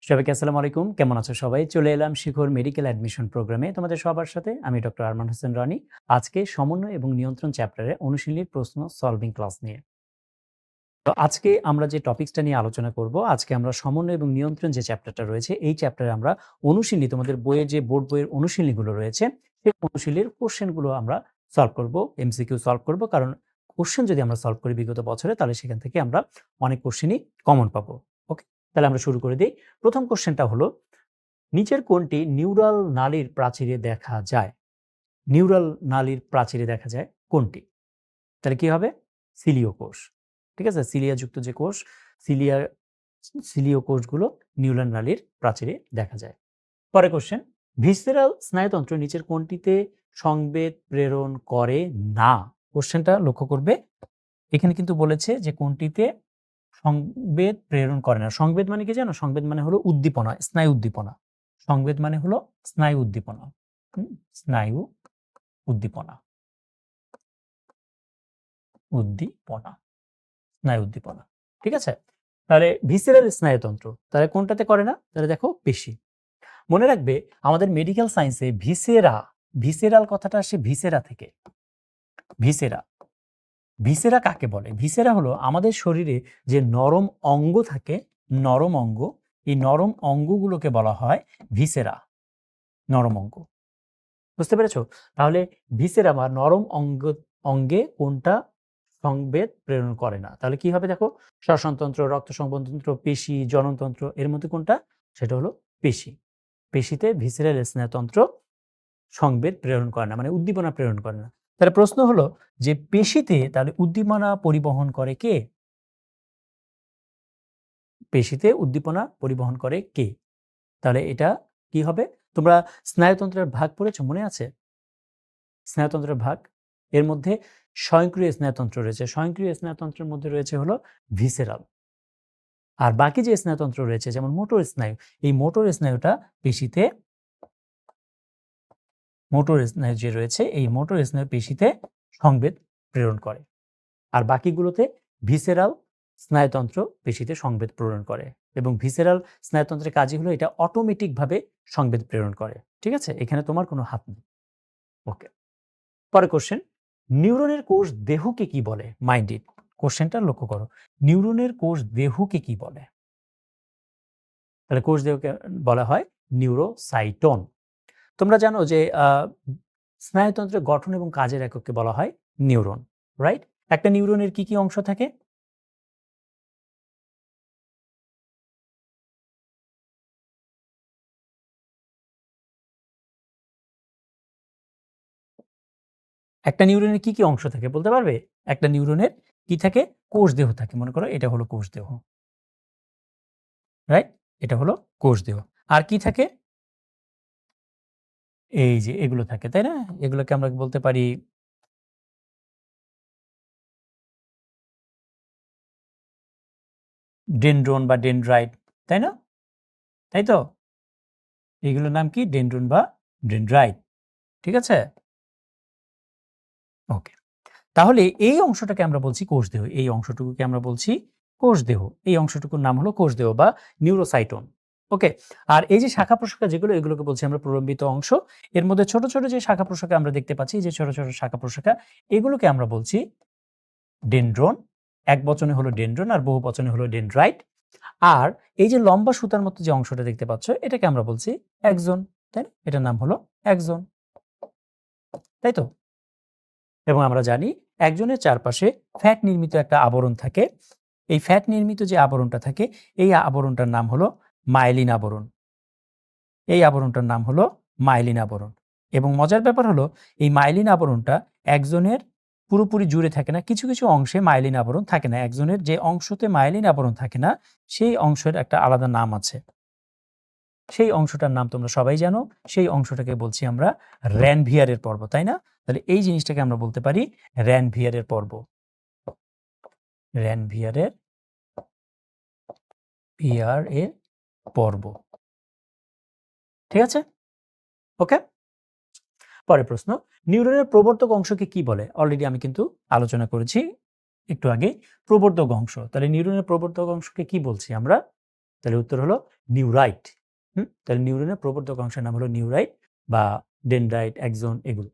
সবাইকে আসসালামু আলাইকুম। কেমন আছো সবাই? চলে এলাম শিখর মেডিকেল অ্যাডমিশন প্রোগ্রামে। তোমাদের সবার সাথে আমি ডক্টর আরমান হোসেন রনি। আজকে সমন্বয় এবং নিয়ন্ত্রণ চ্যাপ্টারে অনুশীলনীর প্রশ্ন সলভিং ক্লাস নিয়ে। তো আজকে আমরা যে টপিকসটা নিয়ে আলোচনা করব, আজকে আমরা সমন্বয় এবং নিয়ন্ত্রণ যে চ্যাপ্টারটা রয়েছে, এই চ্যাপ্টারে আমরা অনুশীলনী তোমাদের বইয়ে যে বোর্ড বইয়ের অনুশীলনীগুলো রয়েছে, সেই অনুশীলনীর কোশ্চেনগুলো আমরা সলভ করব, এমসিকিউ সলভ করব। কারণ কোশ্চেন যদি আমরা সলভ করি বিগত বছরে, তাহলে সেখান থেকে আমরা অনেক কোশ্চেনই কমন পাবো। ওকে? তাহলে আমরা শুরু করে দেই। প্রথম কোশ্চেনটা হলো, নিচের কোনটি নিউরাল নালীর প্রাচীরে দেখা যায়? নিউরাল নালীর প্রাচীরে দেখা যায় কোনটি? তাহলে কি হবে? সিলিও কোষ। ঠিক আছে? সিলিয়াযুক্ত যে কোষ, সিলিয়া সিলিও কোষগুলো নিউরাল নালীর প্রাচীরে দেখা যায়। পরের কোশ্চেন, ভিসেরাল স্নায়ুতন্ত্র নিচের কোনটিতে সংবেদ প্রেরণ করে না? কোশ্চেনটা লক্ষ্য করবে। এখানে কিন্তু বলেছে যে কোনটিতে সংবেদ প্রেরণ করে না। সংবেদ মানে কি জানো? সংবেদ মানে হলো উদ্দীপনা, স্নায়ু উদ্দীপনা। সংবেদ মানে হলো স্নায়ু উদ্দীপনা। স্নায়ু উদ্দীপনা, উদ্দীপনা, স্নায়ু উদ্দীপনা। ঠিক আছে? তাহলে ভিসেরাল স্নায়ুতন্ত্র, তাহলে কোনটাতে করে না? তাহলে দেখো পেশি। মনে রাখবে আমাদের মেডিকেল সায়েন্সে ভিসেরাল কথাটা আসে ভিসেরা থেকে। ভিসেরা, ভিসেরা কাকে বলে? ভিসেরা হলো আমাদের শরীরে যে নরম অঙ্গ থাকে, নরম অঙ্গ, এই নরম অঙ্গগুলোকে বলা হয় ভিসেরা, নরম অঙ্গ। বুঝতে পেরেছো? তাহলে ভিসেরা বা নরম অঙ্গে কোনটা সংবেদ প্রেরণ করে না? তাহলে কি হবে দেখো, শ্বসনতন্ত্র, রক্ত সংবহনতন্ত্র, পেশি, জননতন্ত্র, এর মধ্যে কোনটা? সেটা হলো পেশি। পেশিতে ভিসেরাল স্নায়ুতন্ত্র সংবেদ প্রেরণ করে না, মানে উদ্দীপনা প্রেরণ করে না। তাহলে প্রশ্ন হলো যে পেশিতে তাহলে উদ্দীপনা পরিবহন করে কে? পেশিতে উদ্দীপনা পরিবহন করে কে? তাহলে এটা কি হবে? তোমরা স্নায়ুতন্ত্রের ভাগ পড়েছো, মনে আছে? স্নায়ুতন্ত্রের ভাগ, এর মধ্যে স্বয়ংক্রিয় স্নায়ুতন্ত্র রয়েছে। স্বয়ংক্রিয় স্নায়ুতন্ত্রের মধ্যে রয়েছে হলো ভিসেরাল। আর বাকি যে স্নায়ুতন্ত্র রয়েছে যেমন মোটর স্নায়ু, এই মোটর স্নায়ুটা পেশিতে, মোটর স্নায়ু যে রয়েছে এই মোটর স্নায়ু পেশিতে সংবেদ প্রেরণ করে। আর বাকিগুলোতে ভিসেরাল স্নায়ুতন্ত্র পেশিতে সংবেদ প্রেরণ করে। এবং ভিসেরাল স্নায়ুতন্ত্রের কাজই হলো এটা অটোমেটিকভাবে সংবেদ প্রেরণ করে। ঠিক আছে? এখানে তোমার কোনো হাত নেই। ওকে। পরের কোশ্চেন, নিউরনের কোষ দেহকে কি বলে? Mind it. কোশ্চেনটা লক্ষ্য করো। নিউরনের কোষ দেহকে কি বলে? তাহলে কোষ দেহকে বলা হয় নিউরোসাইটন। তোমরা জানো যে স্নায়ুতন্ত্রের গঠন এবং কাজের একককে বলা হয় নিউরন, রাইট? একটা নিউরনের কি কি অংশ থাকে? একটা নিউরনের কি কি অংশ থাকে বলতে পারবে? একটা নিউরনের কি থাকে? কোষ দেহ থাকে। মনে করো এটা হলো কোষ দেহ, রাইট? এটা হলো কোষ দেহ। আর কি থাকে? এই যে এগুলো থাকে, তাই না? এগুলোকে আমরা বলতে পারি ডেনড্রন বা ডেনড্রাইট, তাই না? তাই তো? এগুলোর নাম কি? ডেনড্রন বা ডেনড্রাইট। ঠিক আছে? ওকে। তাহলে এই অংশটাকে আমরা বলছি কোষ দেহ। এই অংশটুকুকে আমরা বলছি কোষ দেহ। এই অংশটুকুর নাম হলো কোষ দেহ বা নিউরোসাইটন। ওকে। আর এই যে শাখা প্রশাখা যেগুলো, এগুলোকে বলছি আমরা প্রলম্বিত অংশ। এর মধ্যে ছোট ছোট যে শাখা প্রশাখা আমরা দেখতে পাচ্ছি, যে ছোট ছোট শাখা প্রশাখা, এগুলোকে আমরা বলছি ডেনড্রন। এক বচনে হলো ডেনড্রন আর বহু বচনে হলো ডেনড্রাইট। আর এই যে লম্বা সুতার মতো যে অংশটা দেখতে পাচ্ছ, এটাকে আমরা বলছি একজন, তাই না? এটার নাম হলো একজন, তাই তো? এবং আমরা জানি একজনের চারপাশে ফ্যাট নির্মিত একটা আবরণ থাকে। এই ফ্যাট নির্মিত যে আবরণটা থাকে, এই আবরণটার নাম হলো মাইলিন আবরণ। এই আবরণটার নাম হলো মাইলিন আবরণ। এবং মজার ব্যাপার হলো এই মাইলিন আবরণটা একজনের পুরোপুরি জুড়ে থাকে না, কিছু কিছু অংশে মাইলিন আবরণ থাকে না। একজনের যে অংশতে মাইলিন আবরণ থাকে না, সেই অংশের একটা আলাদা নাম আছে। সেই অংশটার নাম তোমরা সবাই জানো। সেই অংশটাকে বলছি আমরা র্যানভিয়ারের পর্ব, তাই না? তাহলে এই জিনিসটাকে আমরা বলতে পারি র্যানভিয়ারের পর্ব। র্যানভিয়ারের এর পর্ব। ঠিক আছে? ওকে। পরের প্রশ্ন, নিউরনের প্রবর্তক অংশকে কি বলে? অলরেডি আমি কিন্তু আলোচনা করেছি একটু আগে, প্রবর্তক অংশ। তাহলে নিউরনের প্রবর্তক অংশকে কি বলছি আমরা? তাহলে উত্তর হলো নিউরাইট। তাহলে নিউরনের প্রবর্ধক অংশের নাম হলো নিউরাইট বা ডেনড্রাইট, অ্যাক্সন এগুলো।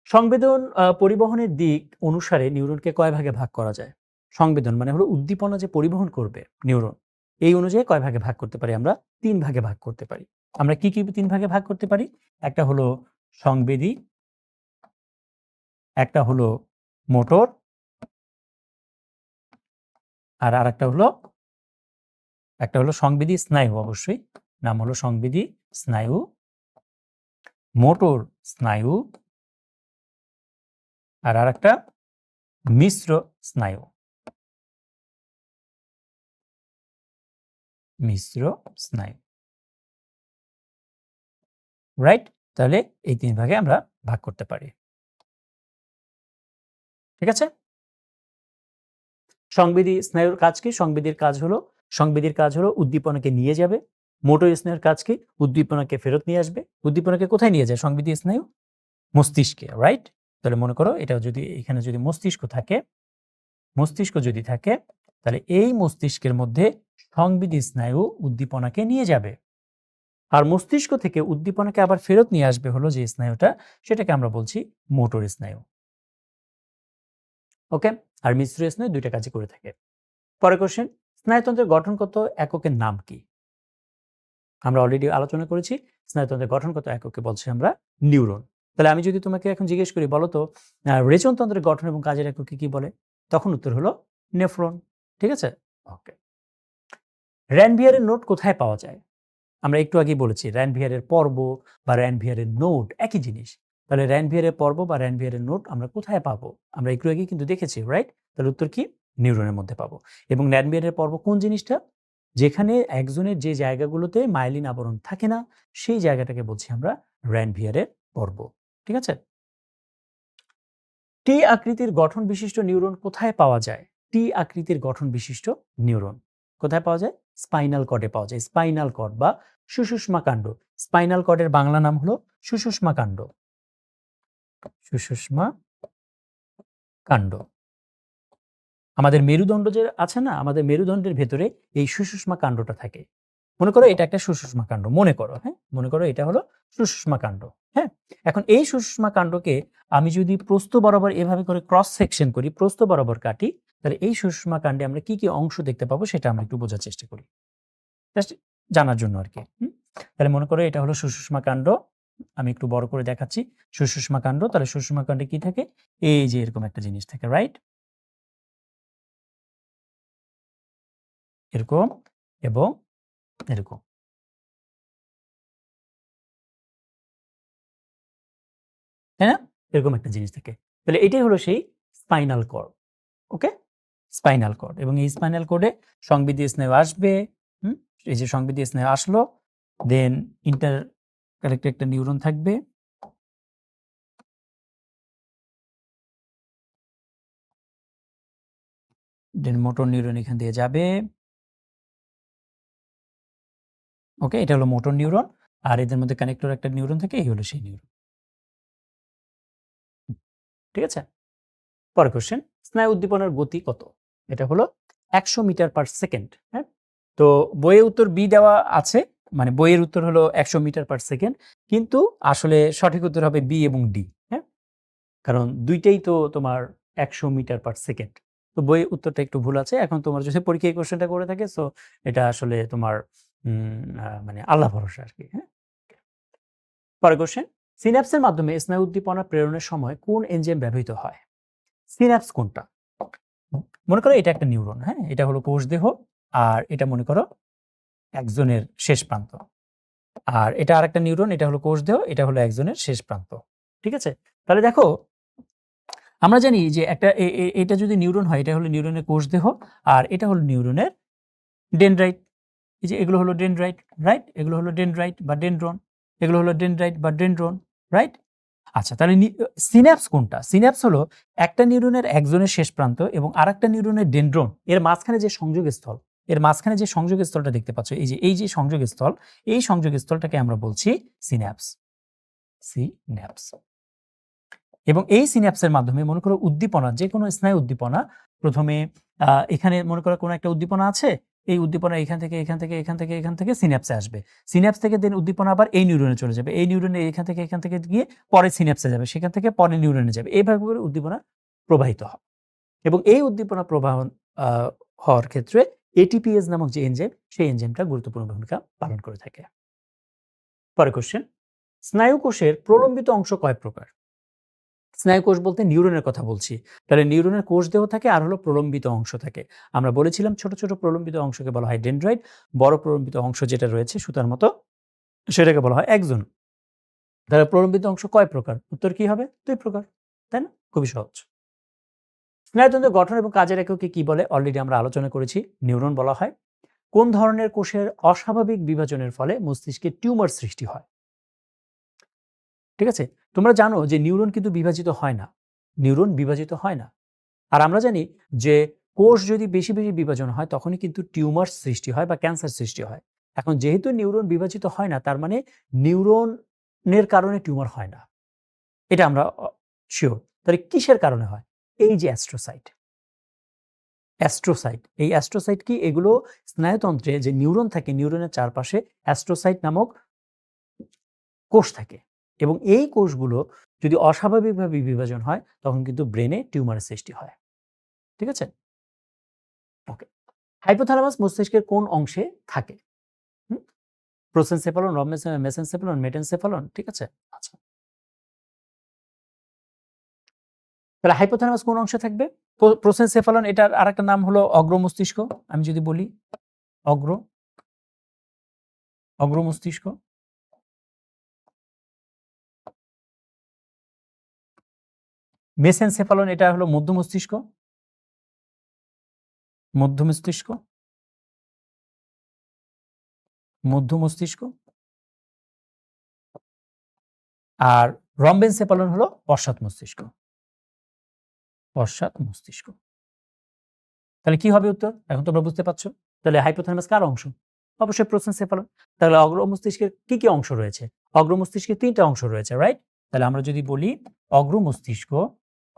সংবেদন পরিবহনের দিক অনুসারে নিউরনকে কয় ভাগে ভাগ করা যায়? সংবেদন মানে হলো উদ্দীপনা যে পরিবহন করবে নিউরন, এই অনুযায়ী কয় ভাগে ভাগ করতে পারি? আমরা 3 ভাগে ভাগ করতে পারি। আমরা কি 3 ভাগে ভাগ করতে পারি? একটা হলো সংবেদী, একটা হলো মোটর, আর আরেকটা হলো সংবেদী স্নায়ু, অবশ্যই নাম হলো সংবেদী স্নায়ু, মোটর স্নায়ু, আর আরেকটা মিশ্র স্নায়ু। মিশ্র স্নায়ু, রাইট? তাহলে এই 3 ভাগে আমরা ভাগ করতে পারি। ঠিক আছে? সংবেদী স্নায়ুর কাজ কি? সংবেদীর কাজ হলো উদ্দীপনাকে নিয়ে যাবে। মোটর স্নায়ুর কাজ কি? উদ্দীপনাকে ফেরত নিয়ে আসবে। উদ্দীপনাকে কোথায় নিয়ে যায় সংবেদী স্নায়ু? মস্তিষ্কে, রাইট? তাহলে মনে করো এটা যদি এখানে যদি মস্তিষ্ক যদি থাকে তাহলে এই মস্তিষ্কের মধ্যে সংবেদী স্নায়ু উদ্দীপনাকে নিয়ে যাবে। আর মস্তিষ্ক থেকে উদ্দীপনাকে আবার ফেরত নিয়ে আসবে হলো যে স্নায়ুটা, সেটাকে আমরা বলছি মোটর স্নায়ু। ওকে? আর মিশ্র স্নায়ু 2টা কাজই করে থাকে। পরের কোশ্চেন, স্নায়ুতন্ত্রের গঠনগত এককের নাম কি? আমরা অলরেডি আলোচনা করেছি, স্নায়ুতন্ত্রের গঠনগত এককে বলছি আমরা নিউরন। তাহলে আমি যদি তোমাকে এখন জিজ্ঞেস করি, বলো তো রেচনতন্ত্রের গঠন এবং কাজের এককে কি বলে? তখন উত্তর হলো নেফ্রন। ঠিক আছে? ওকে। র্যানভিয়ারের নোট কোথায় পাওয়া যায়? আমরা একটু আগেই বলেছি র্যানভিয়ারের পর্ব বা র্যানভিয়ারের নোট একই জিনিস। তাহলে র্যানভিয়ারের পর্ব বা র্যানভিয়ারের নোট আমরা কোথায় পাবো? আমরা একটু আগেই কিন্তু দেখেছি, রাইট? তাহলে উত্তর কি? নিউরনের মধ্যে পাবো। এবং র্যানভিয়ারের পর্ব কোন জিনিসটা? যেখানে একজনের যে জায়গাগুলোতে মাইলিন আবরণ থাকে না, সেই জায়গাটাকে বলছি আমরা র্যানভিয়ারের পর্ব। ঠিক আছে? টি আকৃতির গঠন বিশিষ্ট নিউরন কোথায় পাওয়া যায়? টি আকৃতির গঠন বিশিষ্ট নিউরন কোথায় পাওয়া যায়? স্পাইনাল কর্ডে পাওয়া যায়। স্পাইনাল কর্ড বা সুষুম্না কাণ্ড। স্পাইনাল কর্ডের বাংলা নাম হলো সুষুম্না কাণ্ড। সুষুম্না কাণ্ড। আমাদের মেরুদণ্ড যে আছে না, আমাদের মেরুদণ্ডের ভেতরে এই সুষুম্না কাণ্ডটা থাকে। মনে করো এটা একটা সুষুম্না কাণ্ড, মনে করো, হ্যাঁ, মনে করো এটা হলো সুষুম্না কাণ্ড। হ্যাঁ, এখন এই সুষুম্না কাণ্ডকে আমি যদি প্রস্থ বরাবর এভাবে করে ক্রস সেকশন করি, প্রস্থ বরাবর কাটি, তাহলে এই সুষুম্না কাণ্ডে আমরা কি কি অংশ দেখতে পাবো সেটা আমরা একটু বোঝার চেষ্টা করি, জাস্ট জানার জন্য আর কি। তাহলে মনে করো এটা হলো সুষুম্না কাণ্ড, আমি একটু বড় করে দেখাচ্ছি। সুষুম্না কাণ্ড, তাহলে সুষুম্না কাণ্ডে কি থাকে? এই যে এরকম একটা জিনিস থাকে, রাইট? এরকম এবং এরকম, তাই না? এরকম একটা জিনিস থাকে। তাহলে এটাই হলো সেই spinal cord. Okay? Spinal cord. এবং এই স্পাইনাল কর্ডে সংবেদী স্নায়ু আসবে। এই যে সংবেদী স্নায়ু আসলো, দেন ইন্টার কানেক্টেড একটা নিউরন থাকবে। দেন মোটর নিউরন এখান দিয়ে যাবে। ওকে, এটা হলো মোটর নিউরন। আর এদের মধ্যে কানেক্টর একটা নিউরন থাকে, এই হলো সেই নিউরন। ঠিক আছে? পরের কোশ্চেন, স্নায়ু উদ্দীপনার গতি কত? এটা হলো 100 মিটার পার সেকেন্ড। হ্যাঁ, তো বইয়ে উত্তর বি দেওয়া আছে, মানে বইয়ের উত্তর হলো 100 মিটার পার সেকেন্ড, কিন্তু আসলে সঠিক উত্তর হবে বি এবং ডি। হ্যাঁ, কারণ দুইটাই তো তোমার 100 মিটার পার সেকেন্ড। তো বইয়ের উত্তরটা একটু ভুল আছে। এখন তোমার যদি পরীক্ষায় কোশ্চেনটা করে থাকে, সো এটা আসলে তোমার মানে আল্লাহ ভরসা আর কি। হ্যাঁ, পরের কোশ্চেন, সিন্যাপসের মাধ্যমে স্নায়ু উদ্দীপনা প্রেরণের সময় কোন এনজাইম ব্যবহৃত হয়? সিন্যাপস কোনটা? মনে করো এটা একটা নিউরন, হ্যাঁ, এটা হলো কোষ দেহ, আর এটা মনে করো একজনের শেষ প্রান্ত, আর এটা আরেকটা নিউরন, এটা হলো কোষ দেহ, এটা হলো একজনের শেষ প্রান্ত। ঠিক আছে? তাহলে দেখো, আমরা জানি যে একটা এটা যদি নিউরন হয়, এটা হলো নিউরনের কোষ দেহ, আর এটা হলো নিউরনের ডেনড্রাইট। এই যে এগুলো হলো ডেনড্রাইট, রাইট? এগুলো হলো ডেনড্রাইট বা ডেনড্রন, এগুলো হলো ডেনড্রাইট বা ডেনড্রন, রাইট? আচ্ছা, তাহলে সিন্যাপস কোনটা? সিন্যাপস হলো একটা নিউরনের একজনের শেষ প্রান্ত এবং আরেকটা নিউরনের ডেনড্রন, এর মাঝখানে যে সংযোগস্থল, এর মাঝখানে যে সংযোগস্থলটা দেখতে পাচ্ছ, এই যে সংযোগস্থল, এই সংযোগস্থলটাকে আমরা বলছি সিন্যাপস। সিন্যাপস। এবং এই সিন্যাপসের মাধ্যমে মনে করো উদ্দীপনা, যে কোনো স্নায়ু উদ্দীপনা, প্রথমে এখানে মনে করো কোনো একটা উদ্দীপনা আছে, এই উদ্দীপনা এখান থেকে সিন্যাপসে আসবে। সিন্যাপস থেকে দেন উদ্দীপনা আবার এই নিউরনে চলে যাবে। এই নিউরনে এখান থেকে গিয়ে পরে সিন্যাপসে যাবে। সেখান থেকে পরে নিউরনে যাবে। এইভাবে করে উদ্দীপনা প্রবাহিত হয়। এবং এই উদ্দীপনা প্রবাহন হওয়ার ক্ষেত্রে এটিপিএস নামক যে এনজাইম, সেই এনজাইমটা গুরুত্বপূর্ণ ভূমিকা পালন করে থাকে। পরের কোশ্চেন, স্নায়ুকোষের প্রলম্বিত অংশ কয় প্রকার? স্নায়ুকোষ বলতে নিউরনের কথা বলছি। তাহলে নিউরনের কোষ দেহ থাকে আর হলো প্রলম্বিত অংশ থাকে। আমরা বলেছিলাম ছোট, ছোট প্রলম্বিত অংশকে বলা হয় ডেনড্রাইট, বড় প্রলম্বিত অংশ যেটা রয়েছে সুতার মতো সেটাকে বলা হয় অ্যাক্সন। তাহলে প্রলম্বিত অংশ কয় প্রকার? উত্তর কি হবে? 2 প্রকার। তাই না? খুবই সহজ। স্নায়ুতন্ত্রের গঠন এবং কাজের এককে কি বলে? অলরেডি আমরা আলোচনা করেছি, নিউরন বলা হয়। কোন ধরনের কোষের অস্বাভাবিক বিভাজনের ফলে মস্তিষ্কে টিউমার সৃষ্টি হয়? ঠিক আছে? তোমরা জানো যে নিউরন কিন্তু বিভাজিত হয় না। নিউরন বিভাজিত হয় না। আর আমরা জানি যে কোষ যদি বেশি, বেশি বিভাজন হয় তখনই কিন্তু টিউমার সৃষ্টি হয় বা ক্যান্সার সৃষ্টি হয়। এখন যেহেতু নিউরন বিভাজিত হয় না তার মানে নিউরনের কারণে টিউমার হয় না। এটা আমরা সিওর। তাহলে কিসের কারণে হয়? এই যে অ্যাস্ট্রোসাইট। অ্যাস্ট্রোসাইট। এই অ্যাস্ট্রোসাইট কি? এগুলো স্নায়ুতন্ত্রে যে নিউরন থাকে নিউরনের চারপাশে অ্যাস্ট্রোসাইট নামক কোষ থাকে। এবং এই কোষগুলো যদি অস্বাভাবিকভাবে বিভাজন হয় তখন কিন্তু ব্রেনে টিউমারের সৃষ্টি হয়। ঠিক আছে? ওকে। হাইপোথ্যালামাস মস্তিষ্কের কোন অংশে থাকে? হুম? প্রোসেনসেফালন, মেসেনসেফালন, মেটেনসেফালন, ঠিক আছে? আচ্ছা। তাহলে হাইপোথ্যালামাস কোন অংশে থাকবে? প্রোসেনসেফালন, এটার আরেকটা নাম হলো অগ্র মস্তিষ্ক। আমি যদি বলি অগ্র অগ্র মস্তিষ্ক। মেসেনসেফালন এটা হলো মধ্য মস্তিষ্ক। মধ্য মস্তিষ্ক। মধ্য মস্তিষ্ক। আর রম্বেনসেফালন হলো পশ্চাৎ মস্তিষ্ক। পশ্চাৎ মস্তিষ্ক। তাহলে কি হবে উত্তর? এখন তোমরা বুঝতে পারছো। তাহলে হাইপোথ্যালামাস কার অংশ? অবশ্যই প্রোসেনসেফালন। তাহলে অগ্র মস্তিষ্কের কি, কি অংশ রয়েছে? অগ্র মস্তিষ্কের ৩ টা অংশ রয়েছে, রাইট? তাহলে আমরা যদি বলি অগ্র মস্তিষ্ক,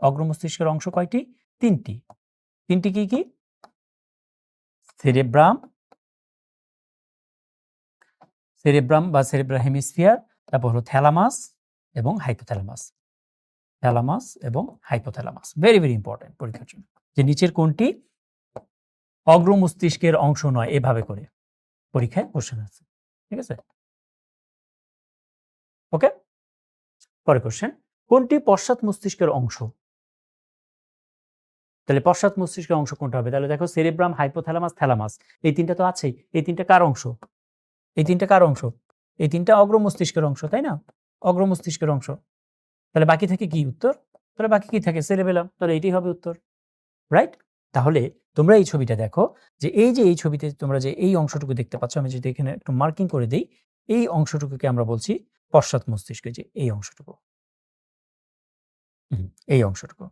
অগ্র মস্তিষ্কের অংশ কয়টি? ৩ টি। ৩ টি কি, কি? সেরেব্রাম, সেরেব্রাম বা সেরেব্রাল হেমিস্ফিয়ার, তারপর হলো থ্যালামাস এবং হাইপোথ্যালামাস। থ্যালামাস এবং হাইপোথ্যালামাস। ভেরি, ভেরি ইম্পর্টেন্ট পরীক্ষার জন্য। যে নিচের কোনটি অগ্র মস্তিষ্কের অংশ নয়, এভাবে করে পরীক্ষায় কোশ্চেন আছে। ঠিক আছে? ওকে? পরের কোশ্চেন, কোনটি পশ্চাৎ মস্তিষ্কের অংশ? তাহলে পশ্চাৎ মস্তিষ্কের অংশ কোনটা হবে? তাহলে দেখো সেরেব্রাম, হাইপোথ্যালামাস, থ্যালামাস। এই ৩ টা তো আছেই। এই ৩ টা কার অংশ? এই ৩ টা কার অংশ? এই ৩ টা অগ্র মস্তিষ্কের অংশ, তাই না? অগ্র মস্তিষ্কের অংশ। তাহলে বাকি থাকে কি উত্তর? তাহলে বাকি কি থাকে? সেরেবেলাম। তাহলে এটাই হবে উত্তর। রাইট? তাহলে তোমরা এই ছবিটা দেখো যে এই ছবিতে তোমরা যে এই অংশটুকু দেখতে পাচ্ছ, আমি যদি এখানে একটু মার্কিং করে দেই, এই অংশটুকুকে আমরা বলছি পশ্চাৎ মস্তিষ্ক, যে এই অংশটুকু। এই অংশটুকু।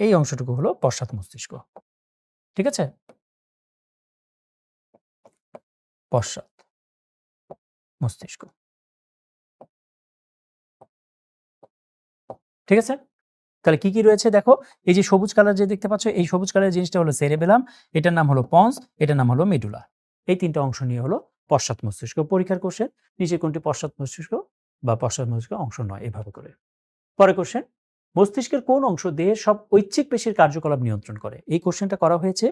এই অংশটুকু হলো পশ্চাৎ মস্তিষ্ক। ঠিক আছে? পশ্চাৎ মস্তিষ্ক। ঠিক আছে? তাহলে কি, কি রয়েছে দেখো। এই যে সবুজ কালার যে দেখতে পাচ্ছ, এই সবুজ কালারের জিনিসটা হলো সেরেবেলাম, এটার নাম হলো পন্স, এটার নাম হলো মেডুলা। এই ৩ টা অংশ নিয়ে হলো পশ্চাৎ মস্তিষ্ক। পরীক্ষার কোশ্চেন, নিচে কোনটি পশ্চাৎ মস্তিষ্ক বা পশ্চাৎ মস্তিষ্কের অংশ নয়, এভাবে করে। পরের কোশ্চেন, মস্তিষ্কের কোন অংশ দেহের সব ঐচ্ছিক পেশির কার্যকলাপ নিয়ন্ত্রণ করে? এই কোশ্চেনটা করা হয়েছে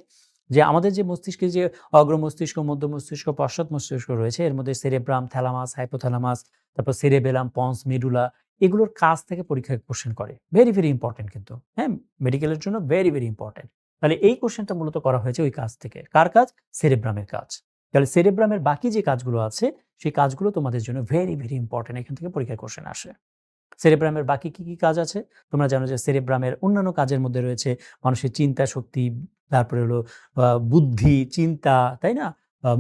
যে আমাদের যে মস্তিষ্কে যে অগ্র মস্তিষ্ক, মধ্য মস্তিষ্ক, পশ্চাৎ মস্তিষ্ক রয়েছে এর মধ্যে সেরেব্রাম, থ্যালামাস, হাইপোথ্যালামাস, তারপর সেরেবেলাম, পন্স, মেডুলা, এগুলোর কাজ থেকে পরীক্ষায় কোশ্চেন করে। ভেরি, ভেরি ইম্পর্টেন্ট কিন্তু। হ্যাঁ? মেডিকেলের জন্য ভেরি, ভেরি ইম্পর্টেন্ট। তাহলে এই কোশ্চেনটা মূলত করা হয়েছে ওই কাজ থেকে। কার কাজ? সেরেব্রামের কাজ। তাহলে সেরেব্রামের বাকি যে কাজগুলো আছে সেই কাজগুলো তোমাদের জন্য ভেরি, ভেরি ইম্পর্টেন্ট। এখান থেকে পরীক্ষায় কোশ্চেন আসে। সেরেব্রামের বাকি কি, কি কাজ আছে? তোমরা জানো যে সেরেব্রামের অন্যান্য কাজের মধ্যে রয়েছে মানুষের চিন্তা শক্তি, তারপরে হলো বুদ্ধি, চিন্তা, তাই না?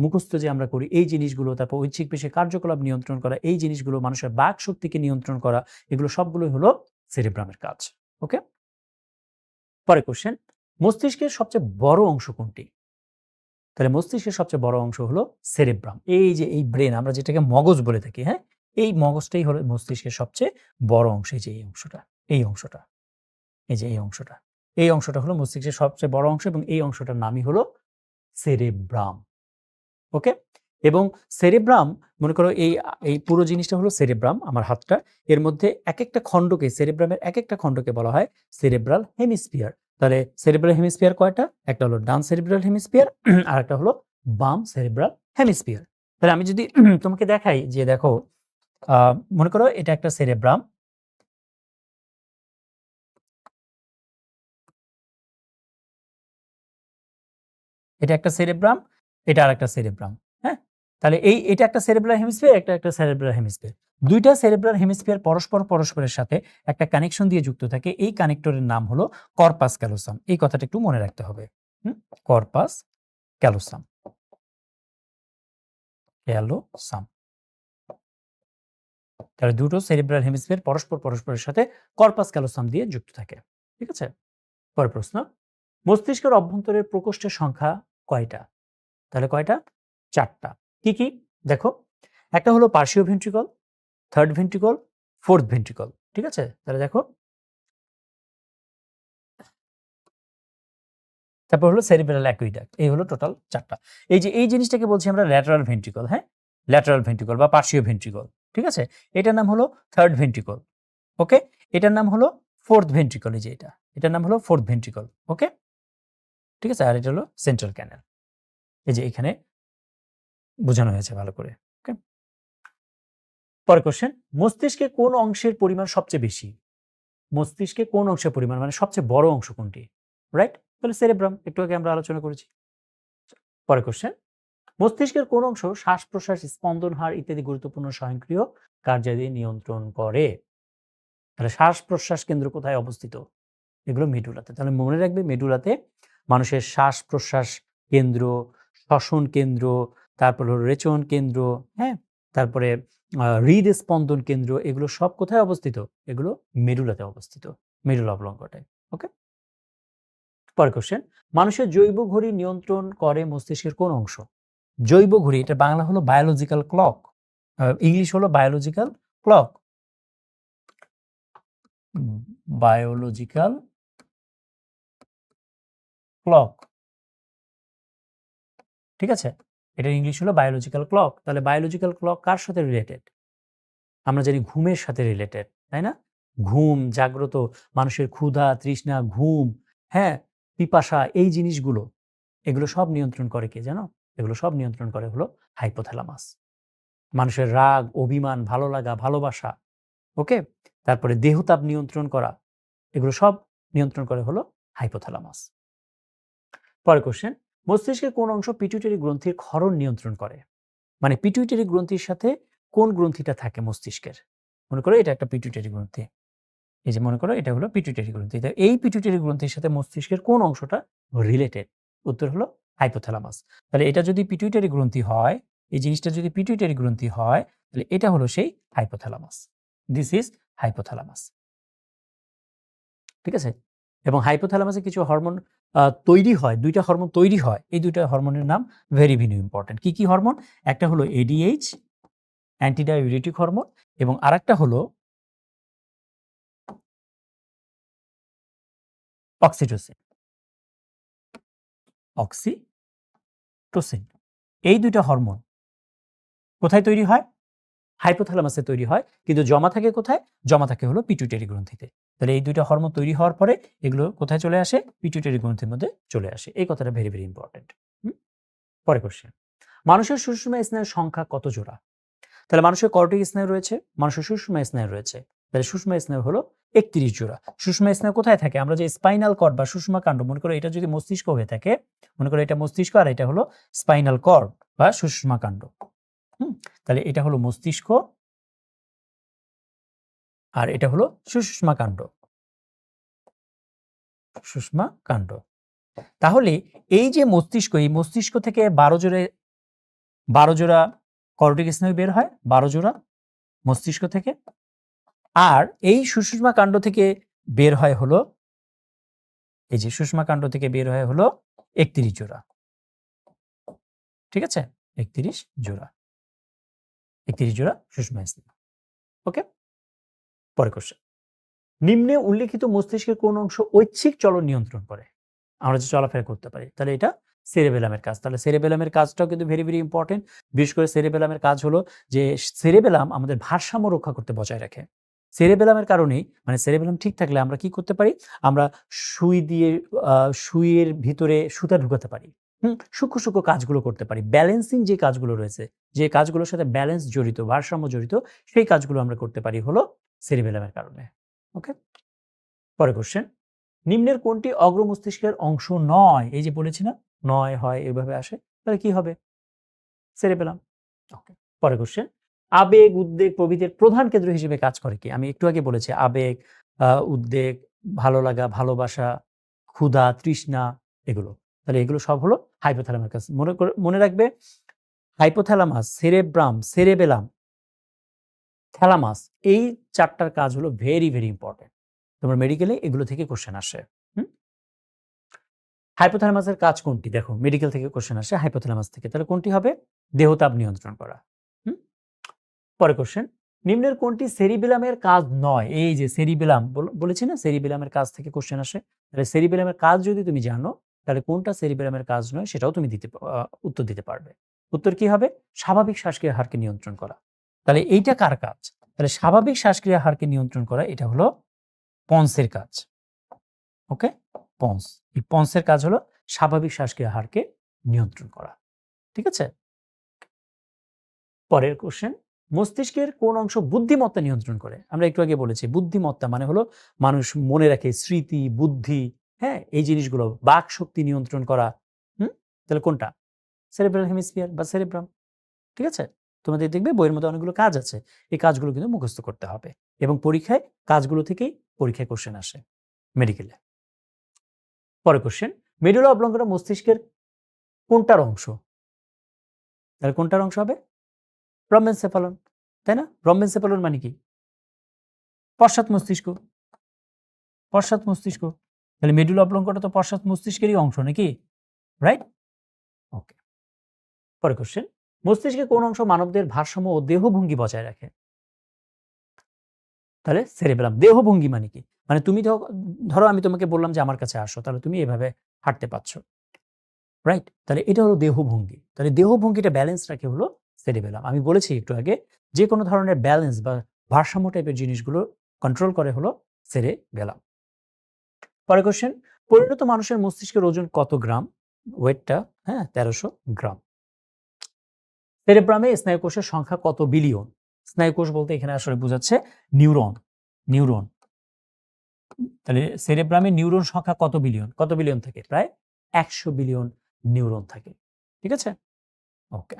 মুখস্থ যে আমরা করি এই জিনিসগুলো, তারপর ঐচ্ছিক পেশির কার্যকলাপ নিয়ন্ত্রণ করা, এই জিনিসগুলো, মানুষের বাক শক্তিকে নিয়ন্ত্রণ করা, এগুলো সবগুলোই হলো সেরেব্রামের কাজ। ওকে? পরের কোশ্চেন, মস্তিষ্কের সবচেয়ে বড় অংশ কোনটি? তাহলে মস্তিষ্কের সবচেয়ে বড় অংশ হলো সেরেব্রাম। এই যে এই ব্রেন, আমরা যেটাকে মগজ বলে থাকি, হ্যাঁ? এই মগজটাই হলো মস্তিষ্কের সবচেয়ে বড় অংশ। এই যে এই অংশটা, এই অংশটা, এই যে এই অংশটা। এই অংশটা হলো মস্তিষ্কের সবচেয়ে বড় অংশ এবং এই অংশটার নামই হলো সেরেব্রাম। ওকে। এবং সেরেব্রাম, মনে করো এই এই পুরো জিনিসটা হলো সেরেব্রাম, আমার হাতটা, এর মধ্যে এক একটা খণ্ডকে, সেরেব্রামের এক একটা খণ্ডকে বলা হয় সেরেব্রাল হেমিস্ফিয়ার। তাহলে সেরেব্রাল হেমিস্ফিয়ার কয়টা? একটা হলো ডান সেরেব্রাল হেমিস্ফিয়ার, আর একটা হলো বাম সেরেব্রাল হেমিস্ফিয়ার। তাহলে আমি যদি তোমাকে দেখাই যে দেখো, মনে করো এটা একটা সেরেব্রাম, এটা একটা সেরেব্রাম, এটা আরেকটা সেরেব্রাম। হ্যাঁ, তাহলে এটা একটা সেরেব্রাল হেমিস্ফিয়ার, একটা সেরেব্রাল হেমিস্ফিয়ার। দুইটা সেরেব্রাল হেমিস্ফিয়ার পরস্পরের সাথে একটা কানেকশন দিয়ে যুক্ত থাকে। এই কানেক্টরের নাম হলো কর্পাস ক্যালোসাম। এই কথাটা একটু মনে রাখতে হবে। Corpus callosum, callosum. তাহলে দুটো সেরেব্রাল হেমিস্ফিয়ার পরস্পরের সাথে কর্পাস ক্যালোসাম দিয়ে যুক্ত থাকে। ঠিক আছে? পরের প্রশ্ন, মস্তিষ্কের অভ্যন্তরের প্রকোষ্ঠের সংখ্যা কয়টা? তাহলে কয়টা? 4টা। কি কি? দেখো, একটা হলো পার্শ্বীয় ventricle, third ventricle, fourth ventricle. ঠিক আছে? তাহলে দেখো, তারপর হলো সেরিব্রাল অ্যাকুইডাক্ট। এই হলো টোটাল 4টা। এই যে এই জিনিসটাকে বলছি আমরা ল্যাটারাল ভেন্ট্রিকল। হ্যাঁ, ল্যাটারাল ভেন্ট্রিকল বা পার্শ্বীয় ভেন্ট্রিকল। ঠিক আছে? এটার নাম হলো থার্ড ভেন্ট্রিকল। ওকে, এটার নাম হলো ফোর্থ ভেন্ট্রিকল। এই যে এটার নাম হলো ফোর্থ ভেন্ট্রিকল। ওকে, ঠিক আছে? আর এটা হলো সেন্ট্রাল ক্যানাল। এই যে এখানে বোঝানো হয়েছে ভালো করে। ওকে, পরের কোশ্চেন, মস্তিষ্কে কোন অংশের পরিমাণ সবচেয়ে বেশি? মস্তিষ্কে কোন অংশের পরিমাণ, মানে সবচেয়ে বড় অংশ কোনটি? রাইট, তাহলে সেরেব্রাম, একটু আগে আমরা আলোচনা করেছি। পরের কোশ্চেন, মস্তিষ্কের কোন অংশ শ্বাস প্রশ্বাস, স্পন্দন হার ইত্যাদি গুরুত্বপূর্ণ স্বয়ংক্রিয় কার্যাদি নিয়ন্ত্রণ করে? তাহলে শ্বাস প্রশ্বাস কেন্দ্র কোথায় অবস্থিত? এগুলো মেডুলাতে। তাহলে মনে রাখবে, মেডুলাতে মানুষের শ্বাস প্রশ্বাস কেন্দ্র, শ্বসন কেন্দ্র, তারপর হলো রেচন কেন্দ্র, হ্যাঁ, তারপরে হৃদস্পন্দন কেন্দ্র, এগুলো সব কোথায় অবস্থিত? এগুলো মেডুলাতে অবস্থিত, মেডুলা অবলঙ্গটায়। ওকে, পরের কোশ্চেন, মানুষের জৈব ঘড়ি নিয়ন্ত্রণ করে মস্তিষ্কের কোন অংশ? জৈব ঘড়ি, এটা বাংলা হলো বায়োলজিক্যাল ক্লক, ইংলিশ হলো বায়োলজিক্যাল ক্লক। বায়োলজিক্যাল ক্লক, ঠিক আছে? এটা ইংলিশ হলো বায়োলজিক্যাল ক্লক। তাহলে বায়োলজিক্যাল ক্লক কার সাথে রিলেটেড? আমরা জানি ঘুমের সাথে রিলেটেড, তাই না? ঘুম, জাগ্রত, মানুষের ক্ষুধা, তৃষ্ণা, ঘুম, হ্যাঁ, পিপাসা, এই জিনিসগুলো, এগুলো সব নিয়ন্ত্রণ করে কে জানো? এগুলো সব নিয়ন্ত্রণ করে হলো হাইপোথ্যালামাস। মানুষের রাগ, অভিমান, ভালো লাগা, ভালোবাসা, ওকে, তারপরে দেহতাপ নিয়ন্ত্রণ করা, এগুলো সব নিয়ন্ত্রণ করে হলো হাইপোথ্যালামাস। পরের কোশ্চেন, মস্তিষ্কের কোন অংশ পিটুইটারি গ্রন্থির ক্ষরণ নিয়ন্ত্রণ করে? মানে পিটুইটারি গ্রন্থির সাথে কোন গ্রন্থিটা থাকে মস্তিষ্কের? মনে করো এটা একটা পিটুইটারি গ্রন্থি। এই যে মনে করো এটা হলো পিটুইটারি গ্রন্থি। এই পিটুইটারি গ্রন্থির সাথে মস্তিষ্কের কোন অংশটা রিলেটেড? উত্তর হলো হাইপোথ্যালামাস। তাহলে এটা যদি পিটুইটারি গ্রন্থি হয়, এই জিনিসটা যদি পিটুইটারি গ্রন্থি হয়, তাহলে এটা হলো সেই হাইপোথ্যালামাস। This is hypothalamus. ঠিক আছে? এবং হাইপোথ্যালামাসে কিছু হরমোন তৈরি হয়, 2টা হরমোন তৈরি হয়। এই 2টা হরমোনের নাম ভেরি ইম্পর্টেন্ট। কি হরমোন? একটা হলো এডিএইচ, অ্যান্টিডাইউরেটিক হরমোন, এবং আরেকটা হলো অক্সিটোসিন। অক্সিটোসিন, এই 2টা হরমোন কোথায় তৈরি হয়? হাইপোথ্যালামাসে তৈরি হয়, কিন্তু জমা থাকে কোথায়? জমা থাকে হলো পিটুইটারি গ্রন্থিতে। তাহলে এই 2টা হরমোন তৈরি হওয়ার পরে এগুলো কোথায় চলে আসে? পিটুইটারি গ্রন্থির মধ্যে চলে আসে। এই কথাটা ভেরি ইম্পর্টেন্ট। পরের কোশ্চেন, মানুষের সুষুম্না স্নায়ুর সংখ্যা কত জোড়া? তাহলে মানুষের কর্টিক স্নায়ু রয়েছে, মানুষের সুষুম্না স্নায়ু রয়েছে। তাহলে সুষুম্না স্নায়ু হলো 31 জোড়া। সুষুম্না স্নায়ু কোথায় থাকে? আমরা যে স্পাইনাল কর্ড বা সুষুম্না কাণ্ড, মনে করো এটা যদি মস্তিষ্ক হয়ে থাকে, মনে করো এটা মস্তিষ্ক আর এটা হলো স্পাইনাল কর্ড বা সুষুম্না কাণ্ড। তাহলে এটা হলো মস্তিষ্ক আর এটা হলো সুষুম্না কাণ্ড, সুষুম্না কাণ্ড। তাহলে এই যে মস্তিষ্ক, এই মস্তিষ্ক থেকে 12 জোড়া কর্টিক স্নায়ু বের হয়, 12 জোড়া মস্তিষ্ক থেকে। আর এই সুষুম্না কাণ্ড থেকে বের হয় হলো, এই যে সুষুম্না কাণ্ড থেকে বের হয় হলো 31 জোড়া। ঠিক আছে? 31 জোড়া, 31 জোড়া সুষুম্না স্নায়ু। ওকে, পরের কোশ্চেন, নিম্নে উল্লেখিত মস্তিষ্কের কোন অংশ ঐচ্ছিক চলন নিয়ন্ত্রণ করে? আমরা যে চলাফেরা করতে পারি, তাহলে এটা সেরেবেলামের কাজ। তাহলে সেরেবেলামের কাজটাও কিন্তু ভেরি, ভেরি ইম্পর্টেন্ট। বিশেষ করে সেরেবেলামের কাজ হলো যে সেরেবেলাম আমাদের ভারসাম্য রক্ষা করতে বজায় রাখে। সেরেবেলামের কারণেই মানে সেরেবেলাম ঠিক থাকলে আমরা কি করতে পারি? আমরা সুই দিয়ে সুইয়ের ভিতরে সুতা ঢুকাতে পারি। সূক্ষ্ম, সূক্ষ্ম কাজগুলো করতে পারি। ব্যালেন্সিং যে কাজগুলো রয়েছে, যে কাজগুলোর সাথে ব্যালেন্স জড়িত, ভারসাম্য জড়িত, সেই কাজগুলো আমরা করতে পারি হলো সেরেবেলামের কারণে। ওকে? পরের কোয়েশ্চেন। নিম্নের কোনটি অগ্র মস্তিষ্কের অংশ নয়? এই যে বলেছি না? নয়, হয় এভাবে আসে। তাহলে কি হবে? সেরেবেলাম। ওকে। পরের কোয়েশ্চেন। আবেগ, উদ্বেগ প্রভৃতির প্রধান কেন্দ্র হিসেবে কাজ করে কি? আমি একটু আগে বলেছি আবেগ, উদ্বেগ, ভালো লাগা, ভালোবাসা, ক্ষুধা, তৃষ্ণা এগুলো। তাহলে এগুলো সব হলো হাইপোথ্যালামাস কাজ। মনে রাখবে হাইপোথ্যালামাস, সেরেব্রাম, সেরেবেলাম, থ্যালামাস এই ৪ টার কাজ হলো ভেরি, ভেরি ইম্পোর্টেন্ট। তোমার মেডিকেলে এগুলো থেকে কোয়েশ্চেন আসে। হুম? হাইপোথ্যালামাসের কাজ কোনটি? দেখো মেডিকেল থেকে কোয়েশ্চেন আসে হাইপোথ্যালামাস থেকে। তাহলে কোনটি হবে? দেহতাপ নিয়ন্ত্রণ করা। হুম? পরের কোয়েশ্চেন। নিম্নের কোনটি সেরিবেলামের কাজ নয়? এই যে সেরিবেলাম বলেছি না সেরিবেলামের কাজ থেকে কোয়েশ্চেন আসে। তাহলে সেরিবেলামের কাজ যদি তুমি জানো তাহলে কোনটা সেরিবেলামের কাজ নয় সেটাও তুমি উত্তর দিতে পারবে। উত্তর কি হবে? স্বাভাবিক শ্বাসক্রিয়ার হারকে নিয়ন্ত্রণ করা। তাহলে এইটা কার কাজ? তাহলে স্বাভাবিক শ্বাসক্রিয়ার হারকে নিয়ন্ত্রণ করা এটা হলো পন্সের কাজ। ওকে? পন্স। এই পন্সের কাজ হলো স্বাভাবিক শ্বাসক্রিয়ার হারকে নিয়ন্ত্রণ করা। ঠিক আছে? পরের কোশ্চেন। মস্তিষ্কের কোন অংশ বুদ্ধিমত্তা নিয়ন্ত্রণ করে? আমরা একটু আগে বলেছি বুদ্ধিমত্তা মানে হলো মানুষ মনে রাখে স্মৃতি, বুদ্ধি, হ্যাঁ? এই জিনিসগুলো বাক শক্তি নিয়ন্ত্রণ করা। তাহলে কোনটা? সেরেব্রাল হেমিস্ফিয়ার বা সেরেব্রাম। ঠিক আছে? তোমাদের দেখবে বইয়ের মধ্যে অনেকগুলো কাজ আছে। এই কাজগুলো কিন্তু মুখস্থ করতে হবে এবং পরীক্ষায় কাজগুলো থেকেই পরীক্ষায় কোশ্চেন আসে মেডিকেলে। পরের কোশ্চেন। মেডুলা অবলঙ্গনা মস্তিষ্কের কোনটার অংশ? তাহলে কোনটার অংশ হবে? ব্রহ্মেনসেফালন। তাই না? ব্রহ্মেনসেফালন মানে কি? পশ্চাৎ মস্তিষ্ক। পশ্চাৎ মস্তিষ্ক। তাহলে মেডুলা অবলঙ্গটা তো পশ্চাৎ মস্তিষ্কেরই অংশ নাকি? রাইট? ওকে। পরের কোশ্চেন। মস্তিষ্কের কোন অংশ মানবদের ভারসাম্য ও দেহভঙ্গি বজায় রাখে? তাহলে সেরেবেলাম। দেহভঙ্গি মানে কি? মানে তুমি ধরো আমি তোমাকে বললাম যে আমার কাছে আসো। তাহলে তুমি এভাবে হাঁটতে পারছ। রাইট? তাহলে এটা হলো দেহভঙ্গি। তাহলে দেহভঙ্গিটা ব্যালেন্স রাখে হলো সেরেবেলাম। আমি বলেছি একটু আগে যে কোনো ধরনের ব্যালেন্স বা ভারসাম্য টাইপের জিনিসগুলো কন্ট্রোল করে হলো সেরেবেলাম। পরের কোশ্চেন। পরিণত মানুষের মস্তিষ্কের ওজন কত গ্রাম? ওয়েটটা ১৩০০ গ্রাম। সেরেব্রামে স্নায়ুকোষের সংখ্যা কত বিলিয়ন? স্নায়ুকোষ বলতে এখানে আসলে বোঝাচ্ছে নিউরন। নিউরন। তাহলে সেরেব্রামে নিউরন সংখ্যা কত বিলিয়ন? কত বিলিয়ন থাকে? প্রায় ১০০ বিলিয়ন নিউরন থাকে। ঠিক আছে? ওকে।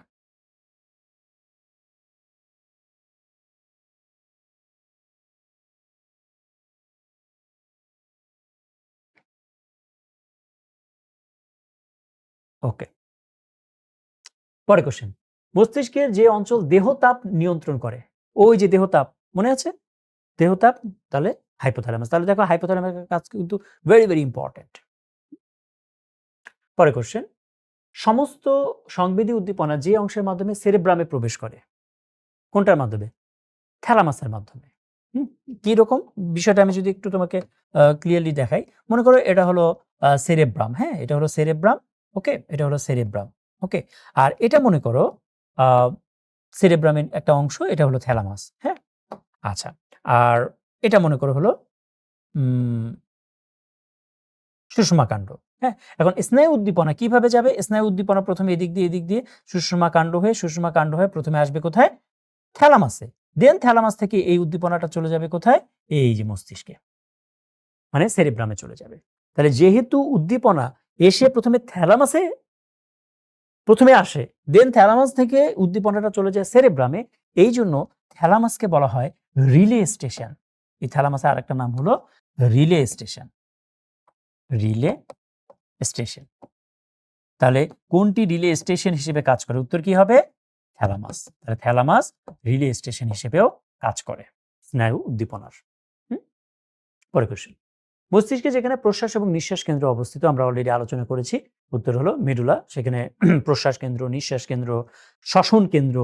ওকে। পরের কোশ্চেন। মস্তিষ্কের যে অঞ্চল দেহতাপ নিয়ন্ত্রণ করে, ওই যে দেহতাপ মনে আছে? দেহতাপ তাহলে হাইপোথ্যালামাস। তাহলে দেখো হাইপোথ্যালামাসের কাজ কিন্তু ভেরি, ভেরি ইম্পর্টেন্ট। পরের কোশ্চেন। সমস্ত সংবেদী উদ্দীপনা যে অংশের মাধ্যমে সেরেব্রামে প্রবেশ করে, কোনটার মাধ্যমে? থ্যালামাসের মাধ্যমে। কি রকম? বিষয়টা আমি যদি একটু তোমাকে ক্লিয়ারলি দেখাই। মনে করো এটা হলো সেরেব্রাম, হ্যাঁ? এটা হলো সেরেব্রাম, ওকে? এটা হলো সেরেব্রাম, ওকে? আর এটা মনে করো আ সেরেব্রামের একটা অংশ, এটা হলো থ্যালামাস, হ্যাঁ? আচ্ছা। আর এটা মনে করো হলো উম সুষমাকাণ্ড, হ্যাঁ? এখন স্নায়ু উদ্দীপনা কিভাবে যাবে? স্নায়ু উদ্দীপনা ১ম এ এদিক দিয়ে সুষমাকাণ্ড হয়ে ১ম এ আসবে কোথায়? থ্যালামাসে। দেন থ্যালামাস থেকে এই উদ্দীপনাটা চলে যাবে কোথায়? এই যে মস্তিষ্কে। মানে সেরেব্রামে চলে যাবে। তাহলে যেহেতু উদ্দীপনা এসে ১ম এ থ্যালামাসে ১ম এ আসে, দেন থ্যালামাস থেকে উদ্দীপনাটা চলে যায় সেরেব্রামে। এইজন্য থ্যালামাসকে বলা হয় রিলে স্টেশন। এই থ্যালামাসের আরেকটা নাম হলো রিলে স্টেশন। Relay station. তাহলে কোনটি রিলে স্টেশন হিসেবে কাজ করে? উত্তর কি হবে? থ্যালামাস। তাহলে থ্যালামাস রিলে স্টেশন হিসেবেও কাজ করে স্নায়ু উদ্দীপনার। হুম? পরের কোশ্চেন। মস্তিষ্কে যেখানে প্রশ্বাস এবং নিঃশ্বাস কেন্দ্র অবস্থিত আমরা অলরেডি আলোচনা করেছি। উত্তর হলো মেডুলা। সেখানে প্রশ্বাস কেন্দ্র, নিঃশ্বাস কেন্দ্র, শ্বসন কেন্দ্র,